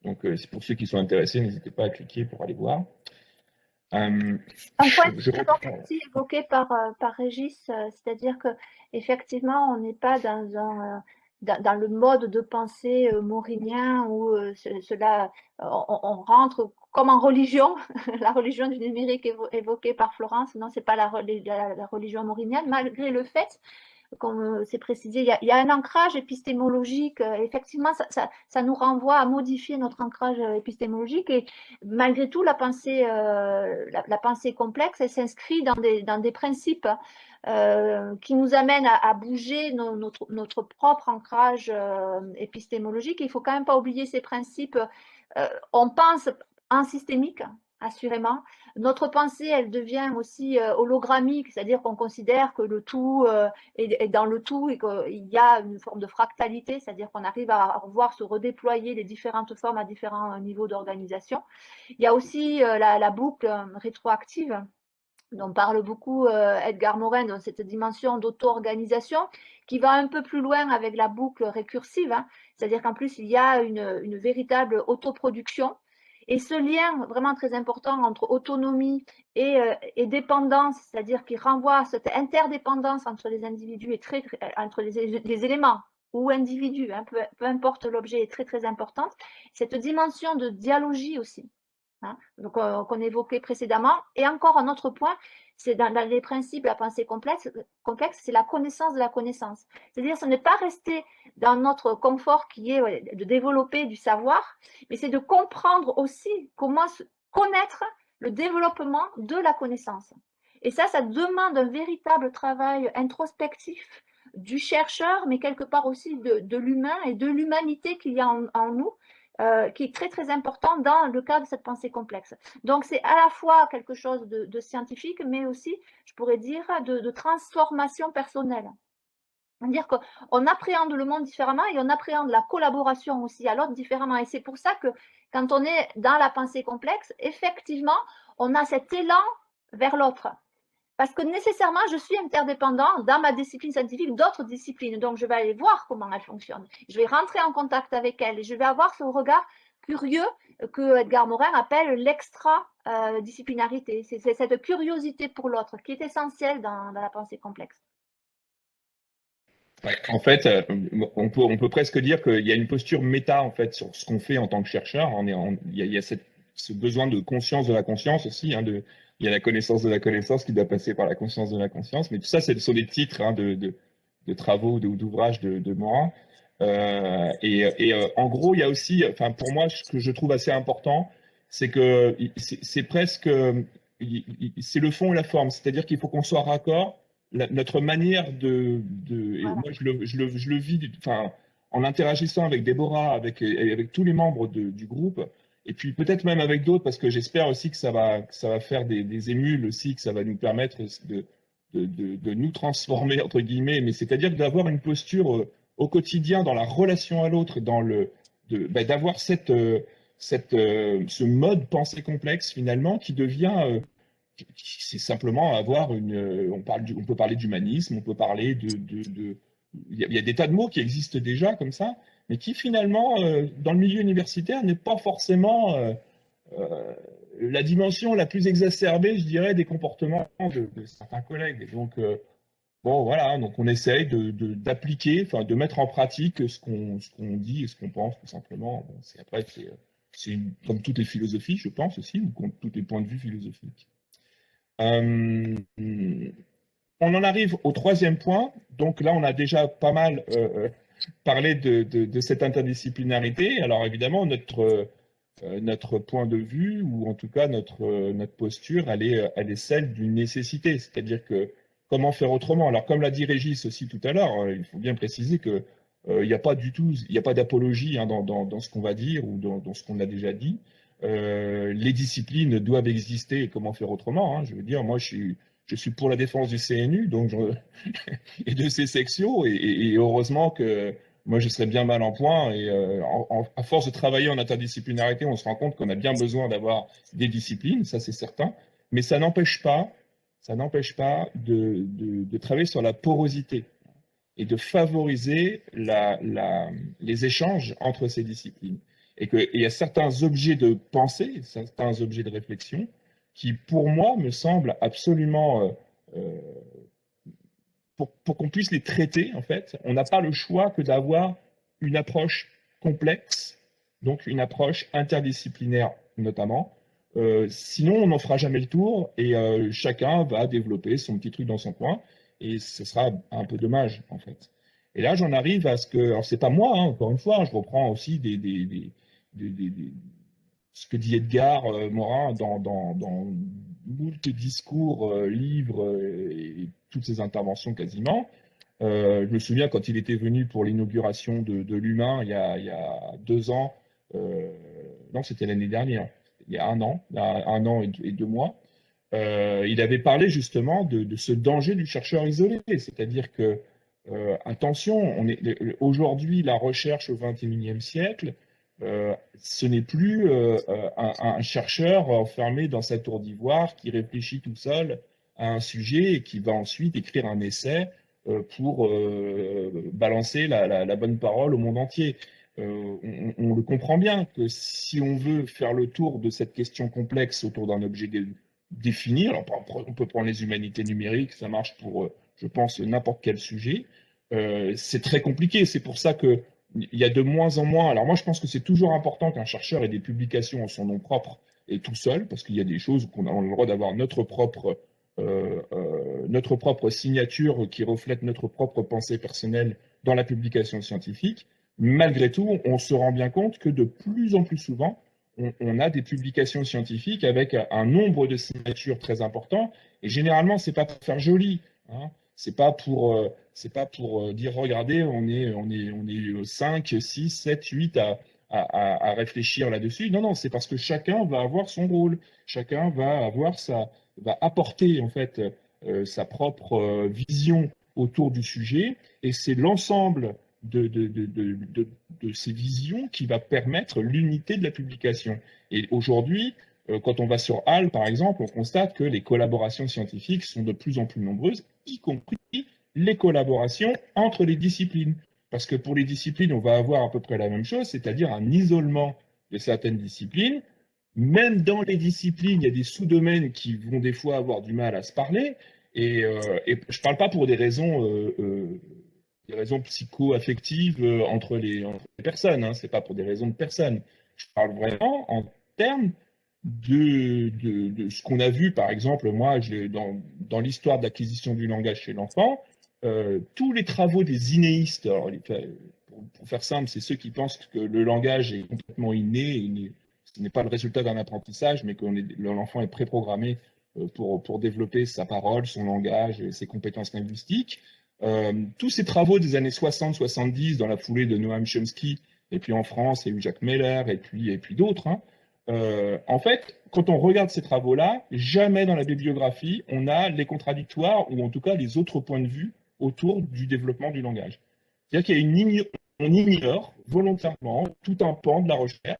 donc c'est pour ceux qui sont intéressés, n'hésitez pas à cliquer pour aller voir. Un point aussi évoqué par Régis, c'est-à-dire que effectivement, on n'est pas dans le mode de pensée maurinien où on rentre comme en religion, la religion du numérique évoquée par Florence. Non, c'est pas la religion maurinienne, malgré le fait, comme c'est précisé, il y a un ancrage épistémologique. Effectivement, ça nous renvoie à modifier notre ancrage épistémologique. Et malgré tout, la pensée complexe, elle s'inscrit dans des principes qui nous amènent à bouger notre propre ancrage épistémologique. Et il ne faut quand même pas oublier ces principes. On pense en systémique, assurément. Notre pensée, elle devient aussi hologrammique, c'est-à-dire qu'on considère que le tout est dans le tout et qu'il y a une forme de fractalité, c'est-à-dire qu'on arrive à voir se redéployer les différentes formes à différents niveaux d'organisation. Il y a aussi la boucle rétroactive dont parle beaucoup Edgar Morin, dans cette dimension d'auto-organisation, qui va un peu plus loin avec la boucle récursive, hein. C'est-à-dire qu'en plus, il y a une véritable autoproduction. Et ce lien vraiment très important entre autonomie et dépendance, c'est-à-dire qui renvoie à cette interdépendance entre les individus et entre les éléments ou individus, hein, peu importe l'objet, est très très importante. Cette dimension de dialogie aussi, hein, donc qu'on évoquait précédemment. Et encore un autre point, c'est dans les principes de la pensée complexe, c'est la connaissance de la connaissance. C'est-à-dire, ce n'est pas rester dans notre confort qui est de développer du savoir, mais c'est de comprendre aussi comment connaître le développement de la connaissance. Et ça demande un véritable travail introspectif du chercheur, mais quelque part aussi de l'humain et de l'humanité qu'il y a en nous, qui est très très important dans le cadre de cette pensée complexe. Donc c'est à la fois quelque chose de scientifique, mais aussi, je pourrais dire, de transformation personnelle. C'est-à-dire qu'on appréhende le monde différemment et on appréhende la collaboration aussi à l'autre différemment. Et c'est pour ça que quand on est dans la pensée complexe, effectivement, on a cet élan vers l'autre. Parce que nécessairement, je suis interdépendant dans ma discipline scientifique d'autres disciplines. Donc, je vais aller voir comment elles fonctionnent. Je vais rentrer en contact avec elles et je vais avoir ce regard curieux que Edgar Morin appelle l'extra-disciplinarité. C'est cette curiosité pour l'autre qui est essentielle dans la pensée complexe. Ouais, en fait, on peut presque dire qu'il y a une posture méta en fait sur ce qu'on fait en tant que chercheur. Il y a ce besoin de conscience de la conscience aussi. Hein, il y a la connaissance de la connaissance qui doit passer par la conscience de la conscience. Mais tout ça, ce sont des titres hein, de travaux ou d'ouvrages de Morin. En gros, il y a aussi, enfin pour moi, ce que je trouve assez important, c'est que c'est presque, c'est le fond et la forme. C'est-à-dire qu'il faut qu'on soit raccord. Notre manière et Voilà. moi je le vis enfin, en interagissant avec Déborah, avec tous les membres du groupe, et puis peut-être même avec d'autres, parce que j'espère aussi que ça va faire des émules aussi, que ça va nous permettre de nous transformer, entre guillemets, mais c'est-à-dire d'avoir une posture au quotidien dans la relation à l'autre, d'avoir ce mode pensée complexe finalement qui devient c'est simplement avoir on peut parler d'humanisme, on peut parler il y a des tas de mots qui existent déjà comme ça, mais qui finalement, dans le milieu universitaire, n'est pas forcément la dimension la plus exacerbée, je dirais, des comportements de certains collègues. Et donc, bon, voilà, donc on essaye d'appliquer, enfin, de mettre en pratique ce qu'on dit et ce qu'on pense, tout simplement. Bon, c'est comme toutes les philosophies, je pense aussi, ou comme tous les points de vue philosophiques. On en arrive au troisième point. Donc là, on a déjà pas mal parlé de cette interdisciplinarité. Alors évidemment, notre point de vue, ou en tout cas notre posture, elle est celle d'une nécessité. C'est-à-dire que comment faire autrement? Alors comme l'a dit Régis aussi tout à l'heure, il faut bien préciser que il n'y a pas du tout, il n'y a pas d'apologie hein, dans ce qu'on va dire ou dans ce qu'on a déjà dit. Les disciplines doivent exister et comment faire autrement. Hein. Je veux dire, moi, je suis pour la défense du CNU donc et de ses sections, et heureusement que moi, je serais bien mal en point. Et à force de travailler en interdisciplinarité, on se rend compte qu'on a bien besoin d'avoir des disciplines, ça c'est certain, mais ça n'empêche pas de travailler sur la porosité et de favoriser les échanges entre ces disciplines. Et qu'il y a certains objets de pensée, certains objets de réflexion, qui, pour moi, me semblent absolument, pour qu'on puisse les traiter, en fait, on n'a pas le choix que d'avoir une approche complexe, donc une approche interdisciplinaire notamment. Sinon, on n'en fera jamais le tour et chacun va développer son petit truc dans son coin et ce sera un peu dommage, en fait. Et là, j'en arrive à ce que, alors c'est pas moi, hein, encore une fois, je reprends aussi ce que dit Edgar Morin dans moult discours, livres et toutes ses interventions quasiment. Je me souviens quand il était venu pour l'inauguration de l'Humain il y a 2 ans, non c'était l'année dernière, il y a un an et 2 mois. Il avait parlé justement de ce danger du chercheur isolé, c'est-à-dire que, attention, aujourd'hui, la recherche au XXIe siècle, ce n'est plus un chercheur enfermé dans sa tour d'ivoire qui réfléchit tout seul à un sujet et qui va ensuite écrire un essai pour balancer la bonne parole au monde entier. On le comprend bien que si on veut faire le tour de cette question complexe autour d'un objet définir. Alors, on peut prendre les humanités numériques, ça marche pour, je pense, n'importe quel sujet. C'est très compliqué. C'est pour ça que il y a de moins en moins. Alors moi, je pense que c'est toujours important qu'un chercheur ait des publications en son nom propre et tout seul, parce qu'il y a des choses qu'on a le droit d'avoir notre propre signature qui reflète notre propre pensée personnelle dans la publication scientifique. Malgré tout, on se rend bien compte que de plus en plus souvent, on a des publications scientifiques avec un nombre de signatures très important. Et généralement, c'est pas pour faire joli. Hein. C'est pas pour dire, regardez, on est 5, 6, 7, 8 à réfléchir là-dessus. Non, non, c'est parce que chacun va avoir son rôle. Chacun va apporter, en fait, sa propre vision autour du sujet. Et c'est l'ensemble de ces visions qui va permettre l'unité de la publication. Et aujourd'hui, quand on va sur HAL, par exemple, on constate que les collaborations scientifiques sont de plus en plus nombreuses, y compris les collaborations entre les disciplines. Parce que pour les disciplines, on va avoir à peu près la même chose, c'est-à-dire un isolement de certaines disciplines. Même dans les disciplines, il y a des sous-domaines qui vont des fois avoir du mal à se parler. Et je ne parle pas pour des raisons psycho-affectives entre les personnes. Hein. Ce n'est pas pour des raisons de personnes. Je parle vraiment en termes de ce qu'on a vu, par exemple, moi, dans l'histoire de l'acquisition du langage chez l'enfant, tous les travaux des innéistes, alors, pour faire simple, c'est ceux qui pensent que le langage est complètement inné, ce n'est pas le résultat d'un apprentissage, mais que l'enfant est préprogrammé pour développer sa parole, son langage et ses compétences linguistiques. Tous ces travaux des années 60-70 dans la foulée de Noam Chomsky, et puis en France, il y a eu Jacques Meller, et puis d'autres. Hein. En fait, quand on regarde ces travaux-là, jamais dans la bibliographie, on a les contradictoires, ou en tout cas les autres points de vue autour du développement du langage. C'est-à-dire qu'on ignore volontairement tout un pan de la recherche.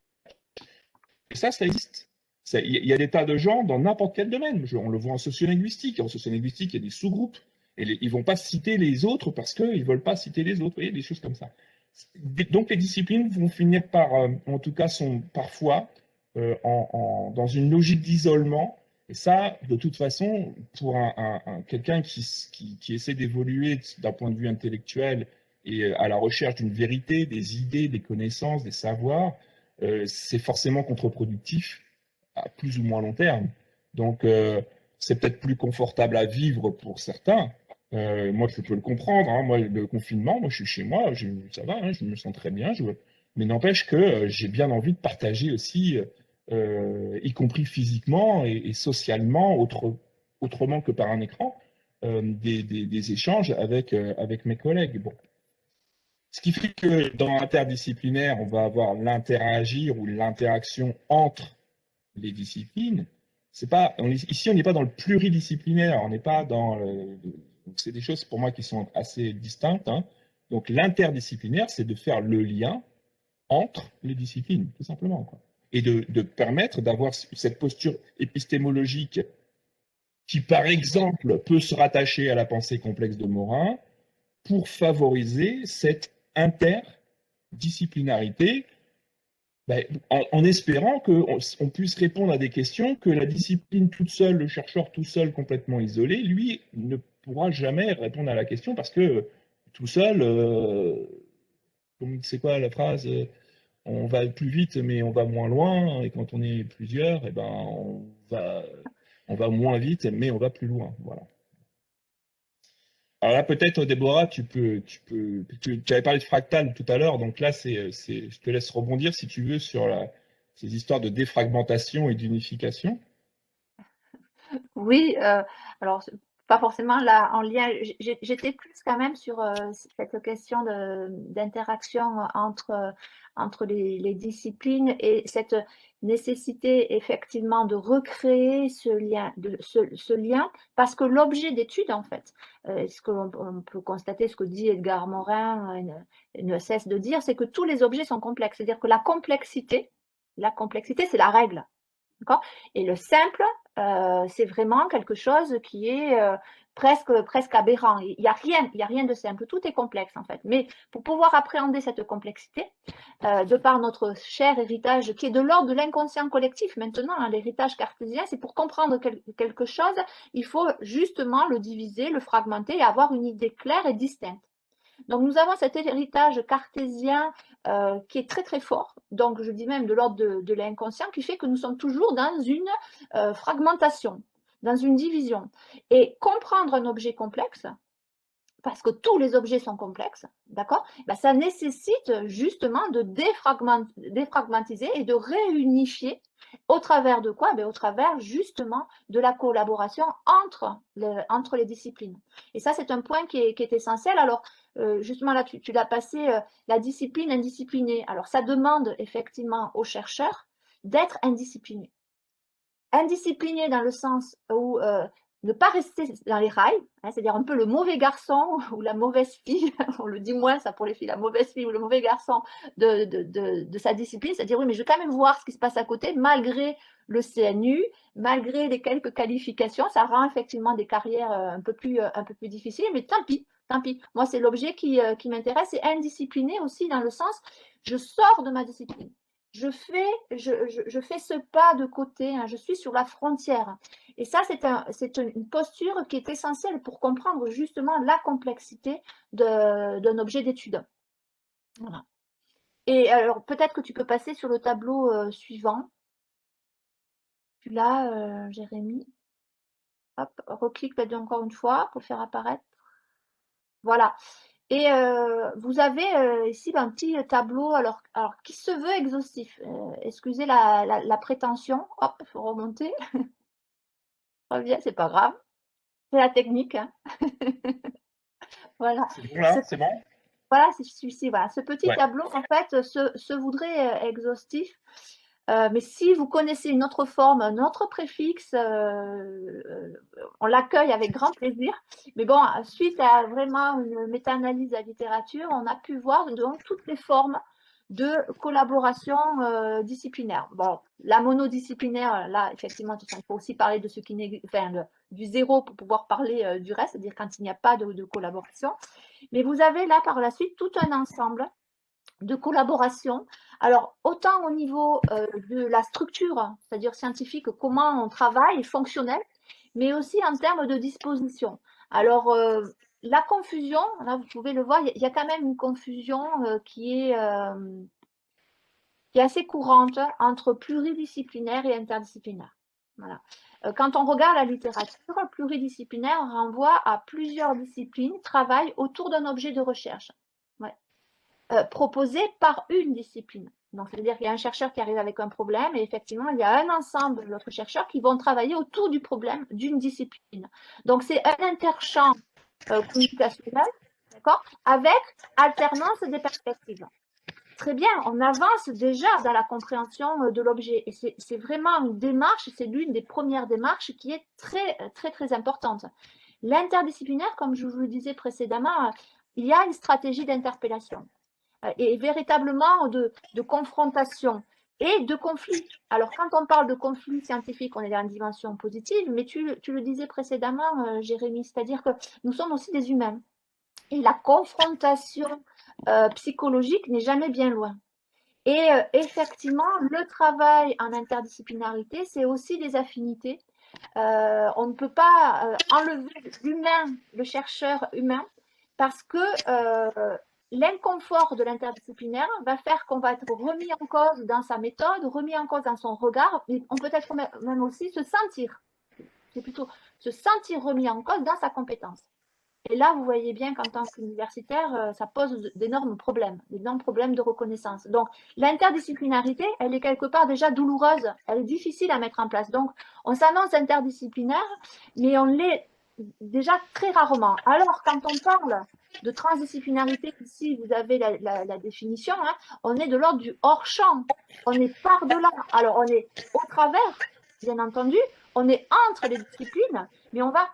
Et ça existe. Il y a des tas de gens dans n'importe quel domaine. On le voit en sociolinguistique. En sociolinguistique, il y a des sous-groupes. Et ils ne vont pas citer les autres parce qu'ils ne veulent pas citer les autres. Vous voyez, des choses comme ça. Donc les disciplines vont finir par, en tout cas, sont parfois dans une logique d'isolement. Et ça, de toute façon, pour quelqu'un qui essaie d'évoluer d'un point de vue intellectuel et à la recherche d'une vérité, des idées, des connaissances, des savoirs, c'est forcément contre-productif à plus ou moins long terme. Donc, c'est peut-être plus confortable à vivre pour certains. Moi, je peux le comprendre. Hein. Moi, le confinement, moi, je suis chez moi, ça va, hein, je me sens très bien. Mais n'empêche que j'ai bien envie de partager aussi, y compris physiquement et socialement, autrement que par un écran, des échanges avec mes collègues. Bon. Ce qui fait que dans l'interdisciplinaire, on va avoir l'interagir ou l'interaction entre les disciplines. Ici, on n'est pas dans le pluridisciplinaire, on n'est pas dans. C'est des choses pour moi qui sont assez distinctes. Hein. Donc l'interdisciplinaire, c'est de faire le lien entre les disciplines, tout simplement. Quoi. Et de permettre d'avoir cette posture épistémologique qui, par exemple, peut se rattacher à la pensée complexe de Morin pour favoriser cette interdisciplinarité, en espérant qu'on puisse répondre à des questions que la discipline toute seule, le chercheur tout seul, complètement isolé, lui, ne pourra jamais répondre à la question parce que tout seul, c'est quoi la phrase, on va plus vite mais on va moins loin, et quand on est plusieurs, eh ben, on va moins vite mais on va plus loin. Voilà. Alors là, peut-être, Déborah, tu avais parlé de fractal tout à l'heure, donc là, je te laisse rebondir, si tu veux, sur ces histoires de défragmentation et d'unification. Oui, alors pas forcément là en lien. J'étais plus quand même sur cette question d'interaction entre les disciplines et cette nécessité effectivement de recréer ce lien, parce que l'objet d'étude, en fait, ce que on peut constater, ce que dit Edgar Morin ne cesse de dire, c'est que tous les objets sont complexes. C'est-à-dire que la complexité, c'est la règle. D'accord ? Et le simple, c'est vraiment quelque chose qui est presque aberrant. Il n'y a rien de simple, tout est complexe en fait. Mais pour pouvoir appréhender cette complexité, de par notre cher héritage qui est de l'ordre de l'inconscient collectif maintenant, hein, l'héritage cartésien, c'est pour comprendre quelque chose, il faut justement le diviser, le fragmenter et avoir une idée claire et distincte. Donc, nous avons cet héritage cartésien qui est très, très fort. Donc, je dis même de l'ordre de l'inconscient, qui fait que nous sommes toujours dans une fragmentation, dans une division. Et comprendre un objet complexe, parce que tous les objets sont complexes, d'accord, ben, ça nécessite justement de défragmentiser et de réunifier au travers de quoi? Ben, au travers justement de la collaboration entre les disciplines. Et ça, c'est un point qui est essentiel. Alors, justement, là, tu l'as passé, la discipline indisciplinée. Alors, ça demande effectivement aux chercheurs d'être indisciplinés. Indisciplinés dans le sens où ne pas rester dans les rails, hein, c'est-à-dire un peu le mauvais garçon ou la mauvaise fille, on le dit moins ça pour les filles, la mauvaise fille ou le mauvais garçon de sa discipline, c'est-à-dire oui mais je vais quand même voir ce qui se passe à côté malgré le CNU, malgré les quelques qualifications, ça rend effectivement des carrières un peu plus difficiles, mais tant pis. Moi, c'est l'objet qui m'intéresse, c'est indiscipliné aussi dans le sens, je sors de ma discipline. Je fais ce pas de côté, hein, je suis sur la frontière. Et ça, c'est une posture qui est essentielle pour comprendre justement la complexité d'un objet d'étude. Voilà. Et alors, peut-être que tu peux passer sur le tableau suivant. Tu l'as, Jérémy. Hop, reclique peut-être encore une fois pour faire apparaître. Voilà. Et vous avez ici un petit tableau alors qui se veut exhaustif. Excusez la prétention. Hop, il faut remonter. Reviens, c'est pas grave. C'est la technique. Hein. Voilà. C'est bon là, c'est bon. Voilà, c'est celui-ci. Voilà. Ce petit tableau, en fait, se voudrait exhaustif. Mais si vous connaissez une autre forme, un autre préfixe, on l'accueille avec grand plaisir. Mais bon, suite à vraiment une méta-analyse de la littérature, on a pu voir donc toutes les formes de collaboration disciplinaire. Bon, la monodisciplinaire, là, effectivement, il faut aussi parler de ce qui n'est, enfin, du zéro pour pouvoir parler du reste, c'est-à-dire quand il n'y a pas de collaboration. Mais vous avez là, par la suite, tout un ensemble de collaboration. Alors, autant au niveau de la structure, c'est-à-dire scientifique, comment on travaille, fonctionnel, mais aussi en termes de disposition. Alors, la confusion, là, vous pouvez le voir, il y a quand même une confusion qui est assez courante entre pluridisciplinaire et interdisciplinaire. Voilà. Quand on regarde la littérature, pluridisciplinaire renvoie à plusieurs disciplines, travaillent autour d'un objet de recherche. Ouais. Proposé par une discipline. Donc, c'est-à-dire qu'il y a un chercheur qui arrive avec un problème et effectivement, il y a un ensemble d'autres chercheurs qui vont travailler autour du problème d'une discipline. Donc, c'est un interchamp communicationnel, d'accord, avec alternance des perspectives. Très bien, on avance déjà dans la compréhension de l'objet et c'est vraiment une démarche, c'est l'une des premières démarches qui est très, très, très importante. L'interdisciplinaire, comme je vous le disais précédemment, il y a une stratégie d'interpellation et véritablement de confrontation et de conflit. Alors, quand on parle de conflit scientifique, on est dans une dimension positive, mais tu le disais précédemment, Jérémy, c'est-à-dire que nous sommes aussi des humains. Et la confrontation psychologique n'est jamais bien loin. Et effectivement, le travail en interdisciplinarité, c'est aussi des affinités. On ne peut pas enlever l'humain, le chercheur humain, parce que l'inconfort de l'interdisciplinaire va faire qu'on va être remis en cause dans sa méthode, remis en cause dans son regard, mais on peut être même aussi se sentir, c'est plutôt se sentir remis en cause dans sa compétence. Et là, vous voyez bien qu'en tant qu'universitaire, ça pose d'énormes problèmes de reconnaissance. Donc, l'interdisciplinarité, elle est quelque part déjà douloureuse, elle est difficile à mettre en place. Donc, on s'annonce interdisciplinaire, mais on l'est déjà très rarement. Alors, quand on parle de transdisciplinarité, ici, vous avez la définition, hein, on est de l'ordre du hors-champ, on est par-delà. Alors, on est au travers, bien entendu, on est entre les disciplines, mais on va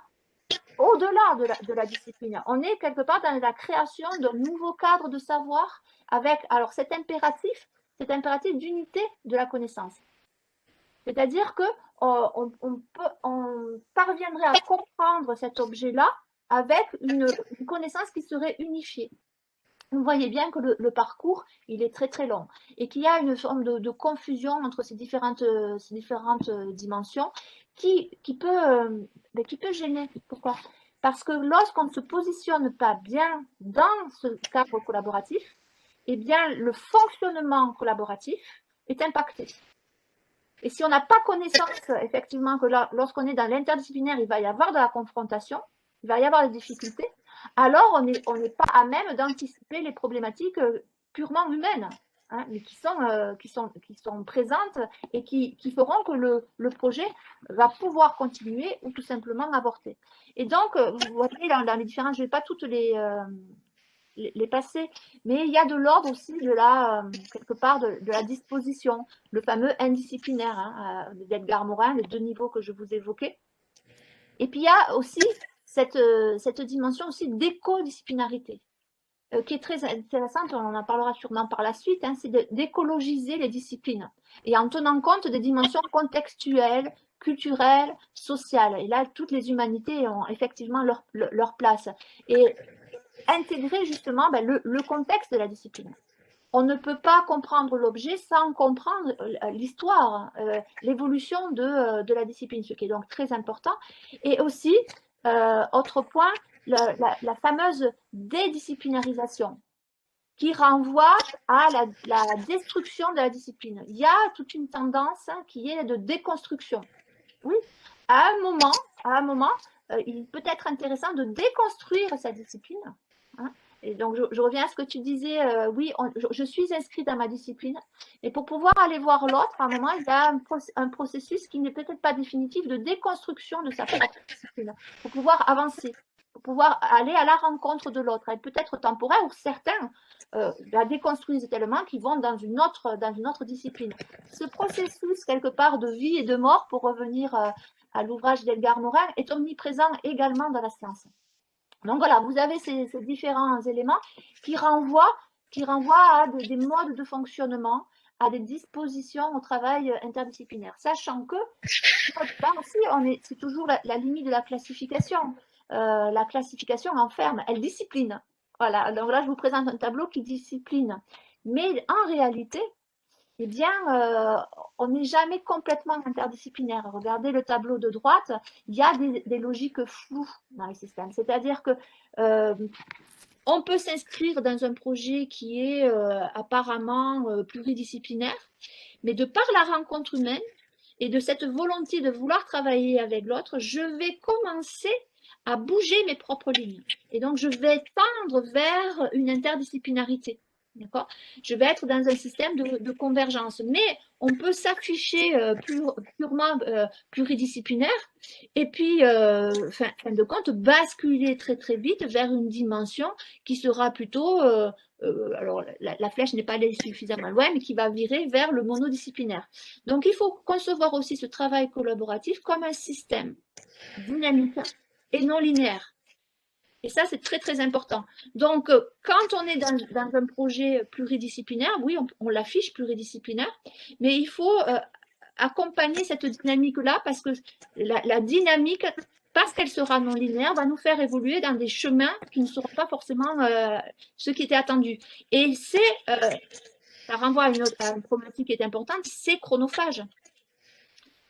au-delà de la discipline. On est quelque part dans la création d'un nouveau cadre de savoir avec, alors, cet impératif d'unité de la connaissance. C'est-à-dire que on parviendrait à comprendre cet objet-là avec une connaissance qui serait unifiée. Vous voyez bien que le parcours, il est très très long et qu'il y a une forme de confusion entre ces différentes dimensions qui peut gêner. Pourquoi? Parce que lorsqu'on ne se positionne pas bien dans ce cadre collaboratif, eh bien, le fonctionnement collaboratif est impacté. Et si on n'a pas connaissance, effectivement, que lorsqu'on est dans l'interdisciplinaire, il va y avoir de la confrontation, il va y avoir des difficultés, alors on n'est pas à même d'anticiper les problématiques purement humaines, hein, mais qui sont présentes et qui feront que le projet va pouvoir continuer ou tout simplement avorter. Et donc, vous voyez, dans les différents, je ne vais pas toutes les passer, mais il y a de l'ordre aussi de quelque part de la disposition, le fameux indisciplinaire, hein, d'Edgar Morin, les 2 niveaux que je vous évoquais. Et puis il y a aussi cette dimension aussi d'écodisciplinarité, qui est très intéressante, on en parlera sûrement par la suite, hein, c'est d'écologiser les disciplines, et en tenant compte des dimensions contextuelles, culturelles, sociales. Et là, toutes les humanités ont effectivement leur place. Et intégrer justement le contexte de la discipline. On ne peut pas comprendre l'objet sans comprendre l'histoire, l'évolution de la discipline, ce qui est donc très important. Et aussi, autre point, la fameuse dédisciplinarisation qui renvoie à la destruction de la discipline. Il y a toute une tendance qui est de déconstruction. Oui, à un moment, il peut être intéressant de déconstruire sa discipline. Hein. Et donc, je reviens à ce que tu disais, oui, je suis inscrite dans ma discipline, et pour pouvoir aller voir l'autre, à un moment, il y a un processus qui n'est peut-être pas définitif de déconstruction de sa propre discipline, pour pouvoir avancer, pour pouvoir aller à la rencontre de l'autre. Elle peut être temporaire, ou certains la déconstruisent tellement qu'ils vont dans une autre discipline. Ce processus, quelque part, de vie et de mort, pour revenir à l'ouvrage d'Edgar Morin, est omniprésent également dans la science. Donc voilà, vous avez ces différents éléments qui renvoient à des modes de fonctionnement, à des dispositions au travail interdisciplinaire. Sachant que, là aussi, c'est toujours la limite de la classification. La classification enferme, elle discipline. Voilà, donc là, je vous présente un tableau qui discipline. Mais en réalité, eh bien, on n'est jamais complètement interdisciplinaire. Regardez le tableau de droite, il y a des logiques floues dans les systèmes. C'est-à-dire que on peut s'inscrire dans un projet qui est apparemment pluridisciplinaire, mais de par la rencontre humaine et de cette volonté de vouloir travailler avec l'autre, je vais commencer à bouger mes propres lignes. Et donc, je vais tendre vers une interdisciplinarité. D'accord ? Je vais être dans un système de convergence. Mais on peut s'afficher purement pluridisciplinaire et puis, fin de compte, basculer très très vite vers une dimension qui sera plutôt, alors la flèche n'est pas allée suffisamment loin, mais qui va virer vers le monodisciplinaire. Donc, il faut concevoir aussi ce travail collaboratif comme un système dynamique et non linéaire. Et ça, c'est très, très important. Donc, quand on est dans un projet pluridisciplinaire, oui, on l'affiche pluridisciplinaire, mais il faut accompagner cette dynamique-là parce que la dynamique, parce qu'elle sera non linéaire, va nous faire évoluer dans des chemins qui ne seront pas forcément ceux qui étaient attendus. Et ça renvoie à une problématique qui est importante, c'est chronophage.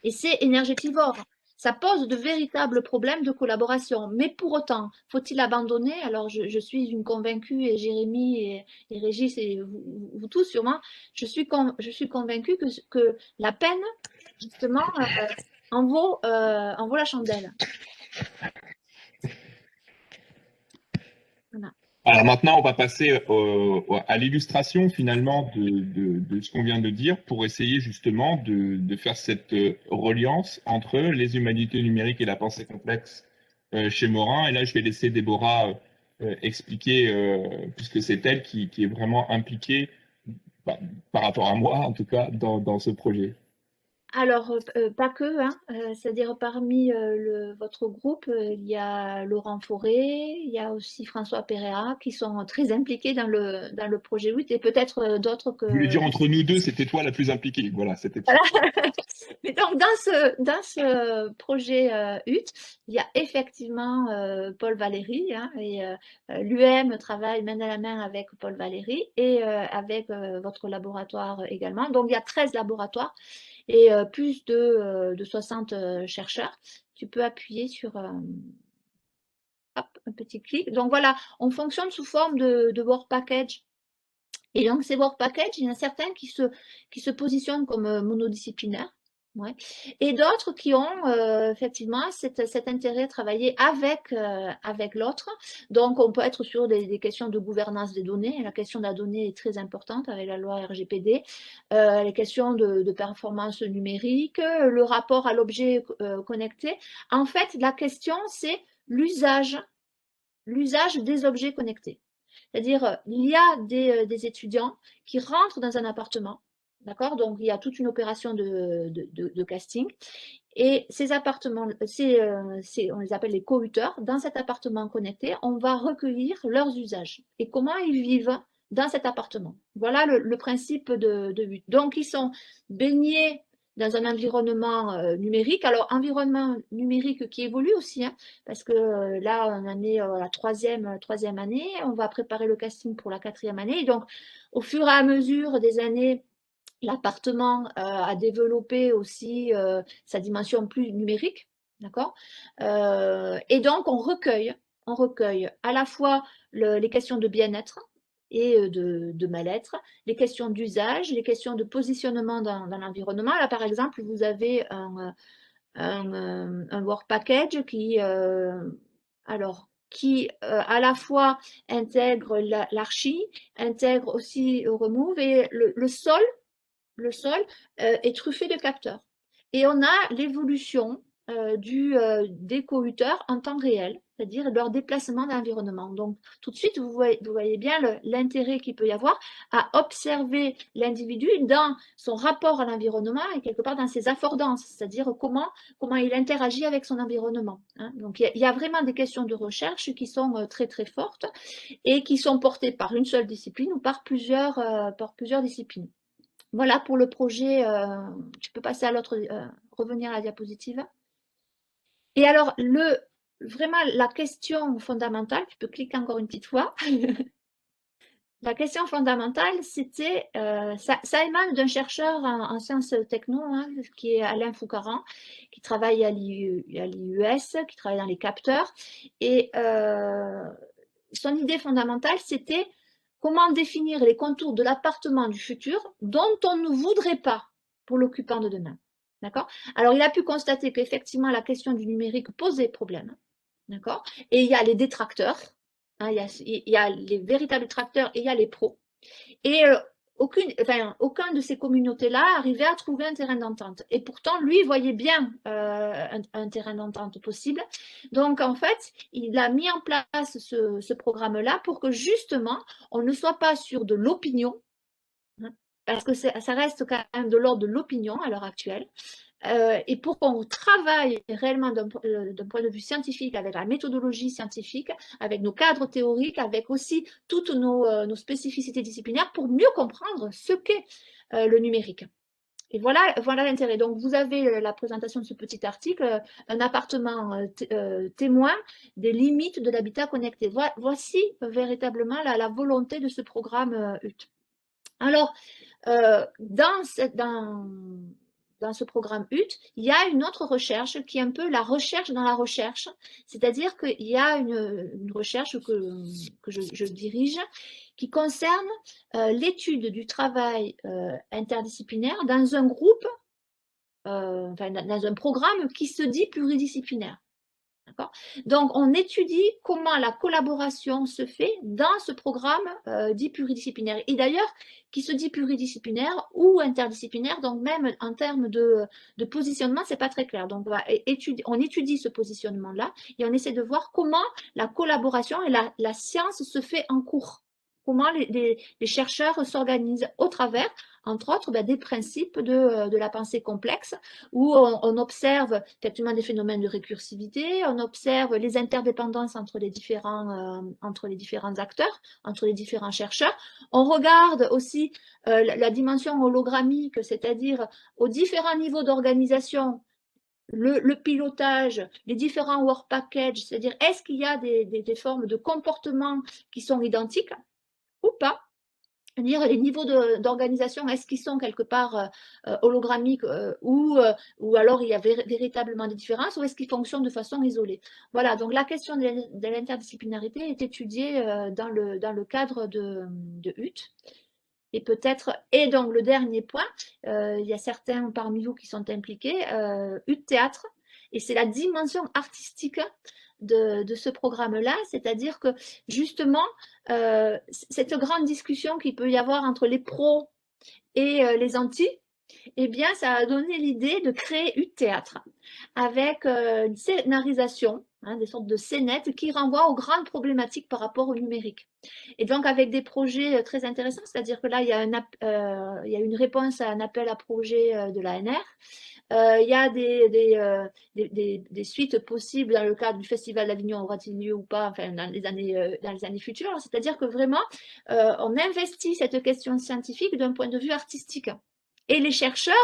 Et c'est énergétivore. Ça pose de véritables problèmes de collaboration. Mais pour autant, faut-il abandonner? Alors, je suis une convaincue, et Jérémy et Régis, et vous tous sûrement, je suis convaincue que la peine, justement, en vaut la chandelle. Voilà. Alors maintenant, on va passer à l'illustration finalement de ce qu'on vient de dire pour essayer justement de faire cette reliance entre les humanités numériques et la pensée complexe chez Morin. Et là, je vais laisser Déborah expliquer, puisque c'est elle qui est vraiment impliquée, bah, par rapport à moi en tout cas, dans ce projet. Alors, pas que, hein, c'est-à-dire parmi votre groupe, il y a Laurent Fauré, il y a aussi François Pereira qui sont très impliqués dans le projet 8 et peut-être d'autres Je voulais que. dire entre nous deux, c'était toi la plus impliquée. Voilà, c'était. Voilà. Mais donc, dans ce projet HUT, il y a effectivement Paul Valéry, hein, et l'UM travaille main dans la main avec Paul Valéry et avec votre laboratoire également. Donc, il y a 13 laboratoires et plus de 60 chercheurs. Tu peux appuyer sur hop, un petit clic. Donc voilà, on fonctionne sous forme de work package. Et donc ces work packages, il y en a certains qui se positionnent comme monodisciplinaires. Ouais. Et d'autres qui ont effectivement cet intérêt à travailler avec l'autre. Donc, on peut être sur des questions de gouvernance des données. La question de la donnée est très importante avec la loi RGPD. Les questions de performance numérique, le rapport à l'objet connecté. En fait, la question, c'est l'usage des objets connectés. C'est-à-dire, il y a des étudiants qui rentrent dans un appartement, d'accord? Donc, il y a toute une opération de casting. Et ces appartements, on les appelle les cohuteurs. Dans cet appartement connecté, on va recueillir leurs usages et comment ils vivent dans cet appartement. Voilà le principe de HUT. Donc, ils sont baignés dans un environnement numérique. Alors, environnement numérique qui évolue aussi, hein, parce que là, on en est à la troisième année. On va préparer le casting pour la 4e année. Et donc, au fur et à mesure des années, l'appartement a développé aussi sa dimension plus numérique, d'accord? Et donc, on recueille à la fois les questions de bien-être et de mal-être, les questions d'usage, les questions de positionnement dans l'environnement. Là, par exemple, vous avez un work package qui à la fois intègre l'archi, intègre aussi Remove et le sol est truffé de capteurs. Et on a l'évolution des cohuteurs en temps réel, c'est-à-dire leur déplacement dans l'environnement. Donc, tout de suite, vous voyez bien l'intérêt qu'il peut y avoir à observer l'individu dans son rapport à l'environnement et quelque part dans ses affordances, c'est-à-dire comment il interagit avec son environnement. Hein. Donc, il y a vraiment des questions de recherche qui sont très, très fortes et qui sont portées par une seule discipline ou par plusieurs disciplines. Voilà pour le projet. Tu peux passer à l'autre, revenir à la diapositive. Et alors, vraiment, la question fondamentale, tu peux cliquer encore une petite fois. La question fondamentale, c'était, ça émane d'un chercheur en sciences techno, hein, qui est Alain Foucaran, qui travaille à l'IUS, qui travaille dans les capteurs. Et son idée fondamentale, c'était comment définir les contours de l'appartement du futur dont on ne voudrait pas pour l'occupant de demain. D'accord? Alors, il a pu constater qu'effectivement, la question du numérique posait problème. D'accord? Et il y a les détracteurs, hein, il y a les véritables détracteurs et il y a les pros. Et aucun de ces communautés-là arrivait à trouver un terrain d'entente. Et pourtant, lui, voyait bien un terrain d'entente possible. Donc, en fait, il a mis en place ce programme-là pour que justement, on ne soit pas sur de l'opinion, hein, parce que ça reste quand même de l'ordre de l'opinion à l'heure actuelle. Et pour qu'on travaille réellement d'un point de vue scientifique, avec la méthodologie scientifique, avec nos cadres théoriques, avec aussi toutes nos spécificités disciplinaires pour mieux comprendre ce qu'est le numérique. Et voilà l'intérêt. Donc, vous avez la présentation de ce petit article, un appartement témoin des limites de l'habitat connecté. Voici véritablement la volonté de ce programme HUT. Alors, dans ce programme HUT, il y a une autre recherche qui est un peu la recherche dans la recherche, c'est-à-dire qu'il y a une recherche que je dirige qui concerne l'étude du travail interdisciplinaire dans un groupe, dans un programme qui se dit pluridisciplinaire. Donc, on étudie comment la collaboration se fait dans ce programme dit pluridisciplinaire. Et d'ailleurs, qui se dit pluridisciplinaire ou interdisciplinaire, donc même en termes de positionnement, c'est pas très clair. Donc, on étudie ce positionnement-là et on essaie de voir comment la collaboration et la science se fait en cours. Comment les chercheurs s'organisent au travers, entre autres, des principes de la pensée complexe, où on observe effectivement des phénomènes de récursivité, on observe les interdépendances entre les différents acteurs, entre les différents chercheurs. On regarde aussi la dimension hologrammique, c'est-à-dire aux différents niveaux d'organisation, le pilotage, les différents work packages, c'est-à-dire est-ce qu'il y a des formes de comportement qui sont identiques ou pas. Dire les niveaux d'organisation, est-ce qu'ils sont quelque part hologrammiques ou alors il y a véritablement des différences, ou est-ce qu'ils fonctionnent de façon isolée. Voilà, donc la question de l'interdisciplinarité est étudiée dans le cadre de HUT. Et peut-être, et donc le dernier point, il y a certains parmi vous qui sont impliqués, HUT Théâtre, et c'est la dimension artistique de ce programme-là, c'est-à-dire que justement, cette grande discussion qu'il peut y avoir entre les pros et les anti, eh bien, ça a donné l'idée de créer HUT Théâtre avec une scénarisation, des sortes de scénettes qui renvoient aux grandes problématiques par rapport au numérique. Et donc, avec des projets très intéressants, c'est-à-dire que là, il y a une réponse à un appel à projet de l'ANR. Il y a des suites possibles dans le cadre du Festival d'Avignon, aura-t-il lieu ou pas, enfin, dans les années futures. C'est-à-dire que vraiment, on investit cette question scientifique d'un point de vue artistique. Et les chercheurs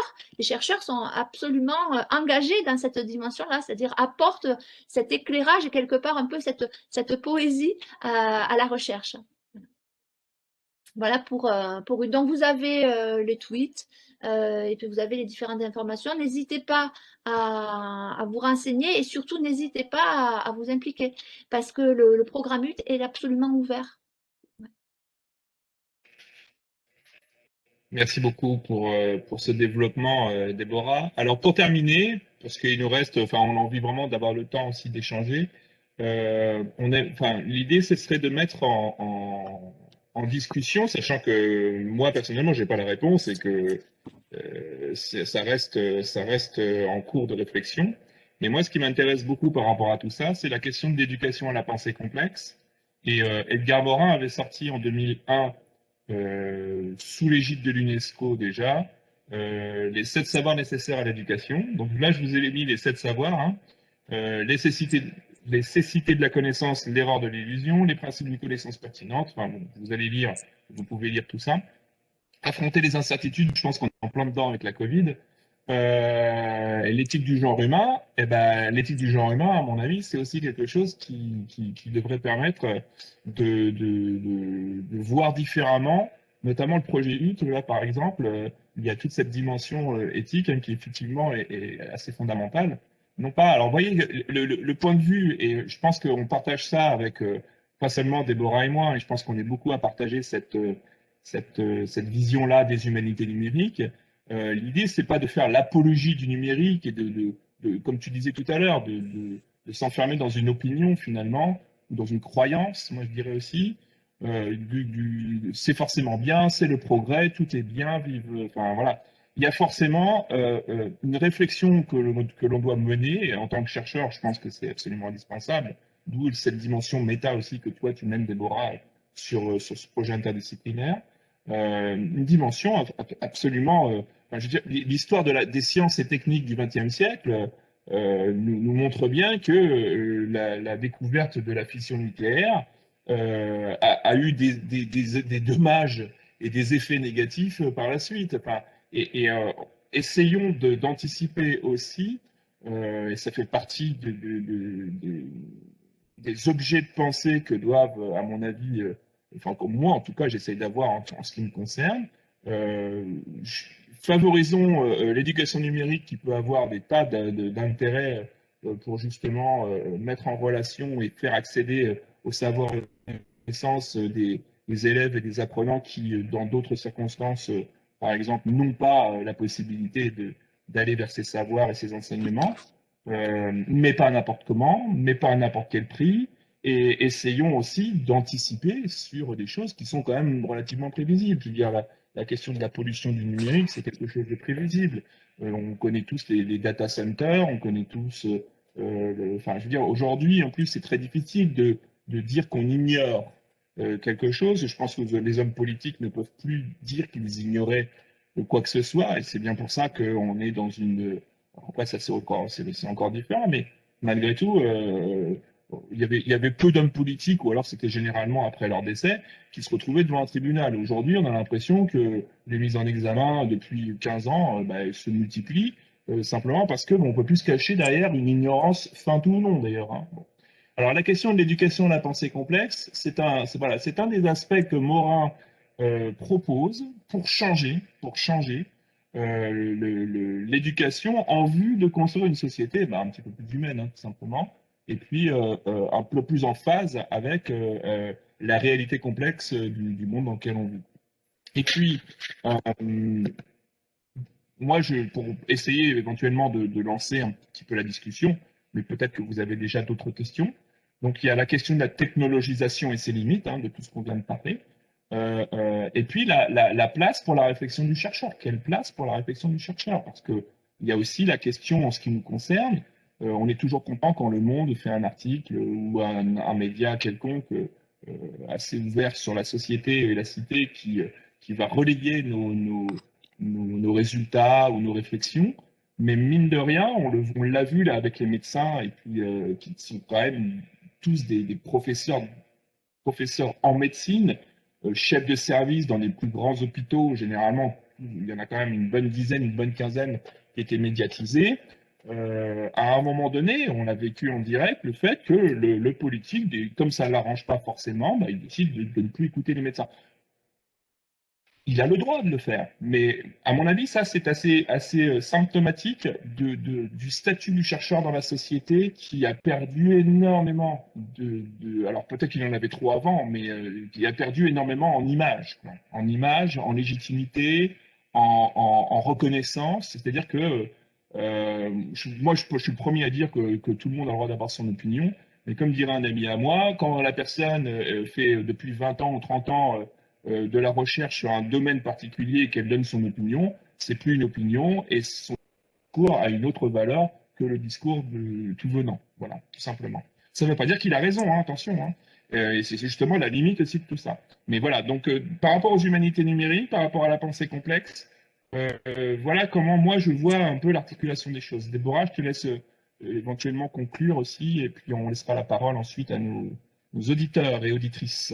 sont absolument engagés dans cette dimension-là, c'est-à-dire apportent cet éclairage et quelque part un peu cette poésie à la recherche. Voilà pour donc vous avez les tweets et puis vous avez les différentes informations. N'hésitez pas à vous renseigner et surtout n'hésitez pas à vous impliquer parce que le programme HUT est absolument ouvert. Merci beaucoup pour ce développement, Déborah. Alors, pour terminer, parce qu'il nous reste, enfin, on a envie vraiment d'avoir le temps aussi d'échanger, l'idée, ce serait de mettre en discussion, sachant que moi, personnellement, j'ai pas la réponse et que ça reste en cours de réflexion. Mais moi, ce qui m'intéresse beaucoup par rapport à tout ça, c'est la question de l'éducation à la pensée complexe. Et Edgar Morin avait sorti en 2001 sous l'égide de l'UNESCO déjà, les 7 savoirs nécessaires à l'éducation. Donc là, je vous ai mis les 7 savoirs. Hein. Les cécités de la connaissance, l'erreur de l'illusion, les principes d'une connaissance pertinente. Enfin, vous allez lire, vous pouvez lire tout ça. Affronter les incertitudes, je pense qu'on est en plein dedans avec la Covid. L'éthique du genre humain, l'éthique du genre humain, à mon avis, c'est aussi quelque chose qui devrait permettre de voir différemment, notamment le projet HUT, là par exemple, il y a toute cette dimension éthique qui effectivement est assez fondamentale. Non pas, alors vous voyez, le point de vue, et je pense qu'on partage ça avec pas seulement Déborah et moi, et je pense qu'on est beaucoup à partager cette vision-là des humanités numériques. L'idée, c'est pas de faire l'apologie du numérique et comme tu disais tout à l'heure, de s'enfermer dans une opinion finalement, ou dans une croyance, moi je dirais aussi. C'est forcément bien, c'est le progrès, tout est bien, vive. Enfin voilà, il y a forcément une réflexion que l'on doit mener. Et en tant que chercheur, je pense que c'est absolument indispensable. D'où cette dimension méta aussi que toi tu mènes, Déborah, sur ce projet interdisciplinaire. Une dimension absolument. Je veux dire, l'histoire des sciences et techniques du XXe siècle nous montre bien que la découverte de la fission nucléaire a eu des dommages et des effets négatifs par la suite. Enfin, essayons d'anticiper aussi, et ça fait partie des objets de pensée que doivent, à mon avis, enfin comme moi en tout cas, j'essaye d'avoir en ce qui me concerne. Favorisons l'éducation numérique qui peut avoir des tas d'intérêts pour justement mettre en relation et faire accéder au savoir et aux connaissances des élèves et des apprenants qui, dans d'autres circonstances, par exemple, n'ont pas la possibilité d'aller vers ces savoirs et ces enseignements. mais pas à n'importe comment, mais pas à n'importe quel prix. Et essayons aussi d'anticiper sur des choses qui sont quand même relativement prévisibles. Je veux dire, la question de la pollution du numérique, c'est quelque chose de prévisible. On connaît tous les data centers, on connaît tous. Enfin, je veux dire, aujourd'hui, en plus, c'est très difficile de dire qu'on ignore quelque chose. Je pense que les hommes politiques ne peuvent plus dire qu'ils ignoraient quoi que ce soit. Et c'est bien pour ça qu'on est dans une. Après, ça, c'est encore différent, mais malgré tout, il y avait peu d'hommes politiques, ou alors c'était généralement après leur décès, qui se retrouvaient devant un tribunal. Aujourd'hui, on a l'impression que les mises en examen depuis 15 ans se multiplient, simplement parce que bon, on peut plus se cacher derrière une ignorance feinte ou non, d'ailleurs. Hein. Bon. Alors, la question de l'éducation à la pensée complexe, voilà, c'est un des aspects que Morin propose pour changer l'éducation en vue de construire une société un petit peu plus humaine, hein, tout simplement, et puis un peu plus en phase avec la réalité complexe du monde dans lequel on vit. Et puis, euh, moi, pour essayer éventuellement de lancer un petit peu la discussion, mais peut-être que vous avez déjà d'autres questions. Donc, il y a la question de la technologisation et ses limites, hein, de tout ce qu'on vient de parler. Et puis, la place pour la réflexion du chercheur. Quelle place pour la réflexion du chercheur? Parce qu'il y a aussi la question en ce qui nous concerne. On est toujours content quand Le Monde fait un article ou un média quelconque assez ouvert sur la société et la cité qui va relayer nos résultats ou nos réflexions. Mais mine de rien, on l'a vu là avec les médecins et puis qui sont quand même tous des professeurs en médecine, chefs de service dans les plus grands hôpitaux. Généralement, il y en a quand même une bonne dizaine, une bonne quinzaine qui étaient médiatisés. À un moment donné, on a vécu en direct le fait que le politique, comme ça ne l'arrange pas forcément, il décide de ne plus écouter les médecins. Il a le droit de le faire, mais à mon avis, ça c'est assez symptomatique du statut du chercheur dans la société qui a perdu énormément alors peut-être qu'il en avait trop avant, mais qui a perdu énormément en image, quoi. En image, en légitimité, en reconnaissance. C'est-à-dire que moi, je suis le premier à dire que tout le monde a le droit d'avoir son opinion, mais comme dirait un ami à moi, quand la personne fait depuis 20 ans ou 30 ans de la recherche sur un domaine particulier et qu'elle donne son opinion, c'est plus une opinion et son discours a une autre valeur que le discours de tout venant. Voilà, tout simplement. Ça ne veut pas dire qu'il a raison, hein, attention. Hein. Et c'est justement la limite aussi de tout ça. Mais voilà, donc par rapport aux humanités numériques, par rapport à la pensée complexe, voilà comment moi je vois un peu l'articulation des choses. Déborah, je te laisse éventuellement conclure aussi, et puis on laissera la parole ensuite à nos auditeurs et auditrices.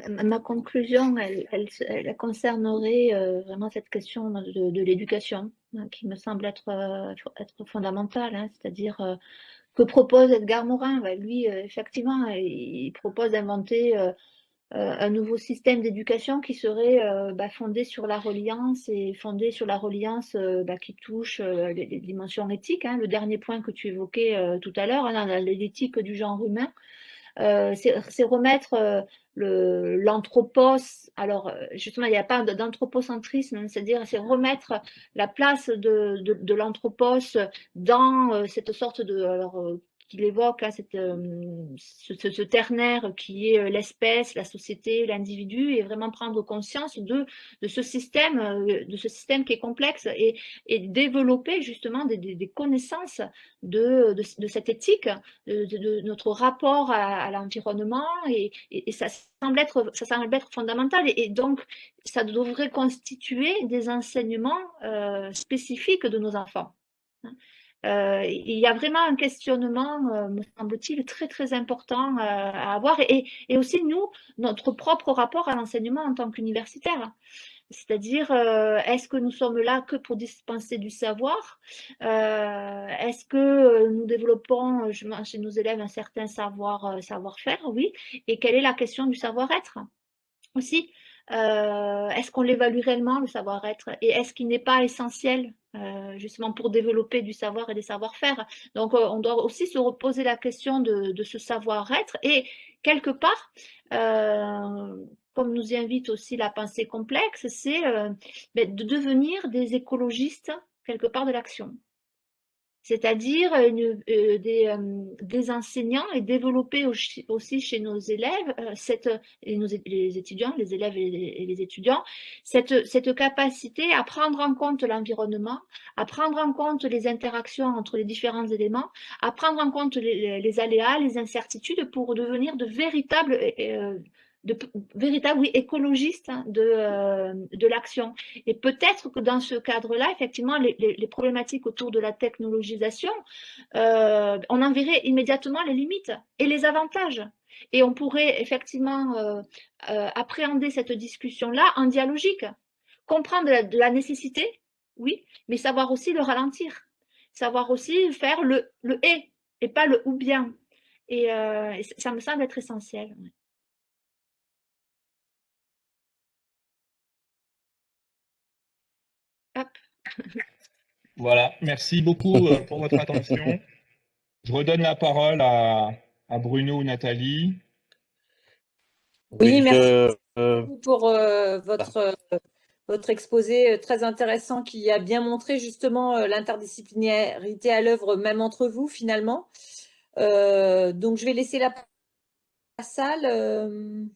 Ma conclusion, elle concernerait vraiment cette question de l'éducation, hein, qui me semble être fondamentale, hein, c'est-à-dire que propose Edgar Morin. Lui, effectivement, il propose d'inventer un nouveau système d'éducation qui serait fondé sur la reliance et fondé sur la reliance qui touche les dimensions éthiques, hein, le dernier point que tu évoquais tout à l'heure, hein, l'éthique du genre humain. C'est remettre l'anthropos. Alors, justement, il n'y a pas d'anthropocentrisme, c'est-à-dire c'est remettre la place de l'anthropos dans cette sorte de. Alors, qu'il évoque, hein, ce ternaire qui est l'espèce, la société, l'individu, et vraiment prendre conscience de ce système qui est complexe et développer justement des connaissances de cette éthique, de notre rapport à l'environnement, et ça semble être fondamental, et donc ça devrait constituer des enseignements spécifiques de nos enfants. Il y a vraiment un questionnement, me semble-t-il, très très important à avoir, et aussi nous, notre propre rapport à l'enseignement en tant qu'universitaire. C'est-à-dire, est-ce que nous sommes là que pour dispenser du savoir? Est-ce que nous développons chez nos élèves un certain savoir-faire? Oui. Et quelle est la question du savoir-être aussi? Est-ce qu'on l'évalue réellement, le savoir-être? Et est-ce qu'il n'est pas essentiel justement pour développer du savoir et des savoir-faire? Donc, on doit aussi se reposer la question de ce savoir-être, et quelque part, comme nous y invite aussi la pensée complexe, c'est de devenir des écologistes quelque part de l'action. c'est-à-dire des enseignants et développer aussi chez nos élèves, les étudiants, les élèves et les étudiants, cette capacité à prendre en compte l'environnement, à prendre en compte les interactions entre les différents éléments, à prendre en compte les aléas, les incertitudes pour devenir de véritables oui, écologistes hein, de l'action. Et peut-être que dans ce cadre-là, effectivement, les problématiques autour de la technologisation, on en verrait immédiatement les limites et les avantages. Et on pourrait effectivement appréhender cette discussion-là en dialogique, comprendre de la nécessité, oui, mais savoir aussi le ralentir, savoir aussi faire le et pas le ou bien. Et ça me semble être essentiel. Hop. Voilà, merci beaucoup pour votre attention. Je redonne la parole à Bruno ou Nathalie. Oui, merci je, pour votre exposé très intéressant qui a bien montré justement l'interdisciplinarité à l'œuvre même entre vous finalement. Donc je vais laisser la salle.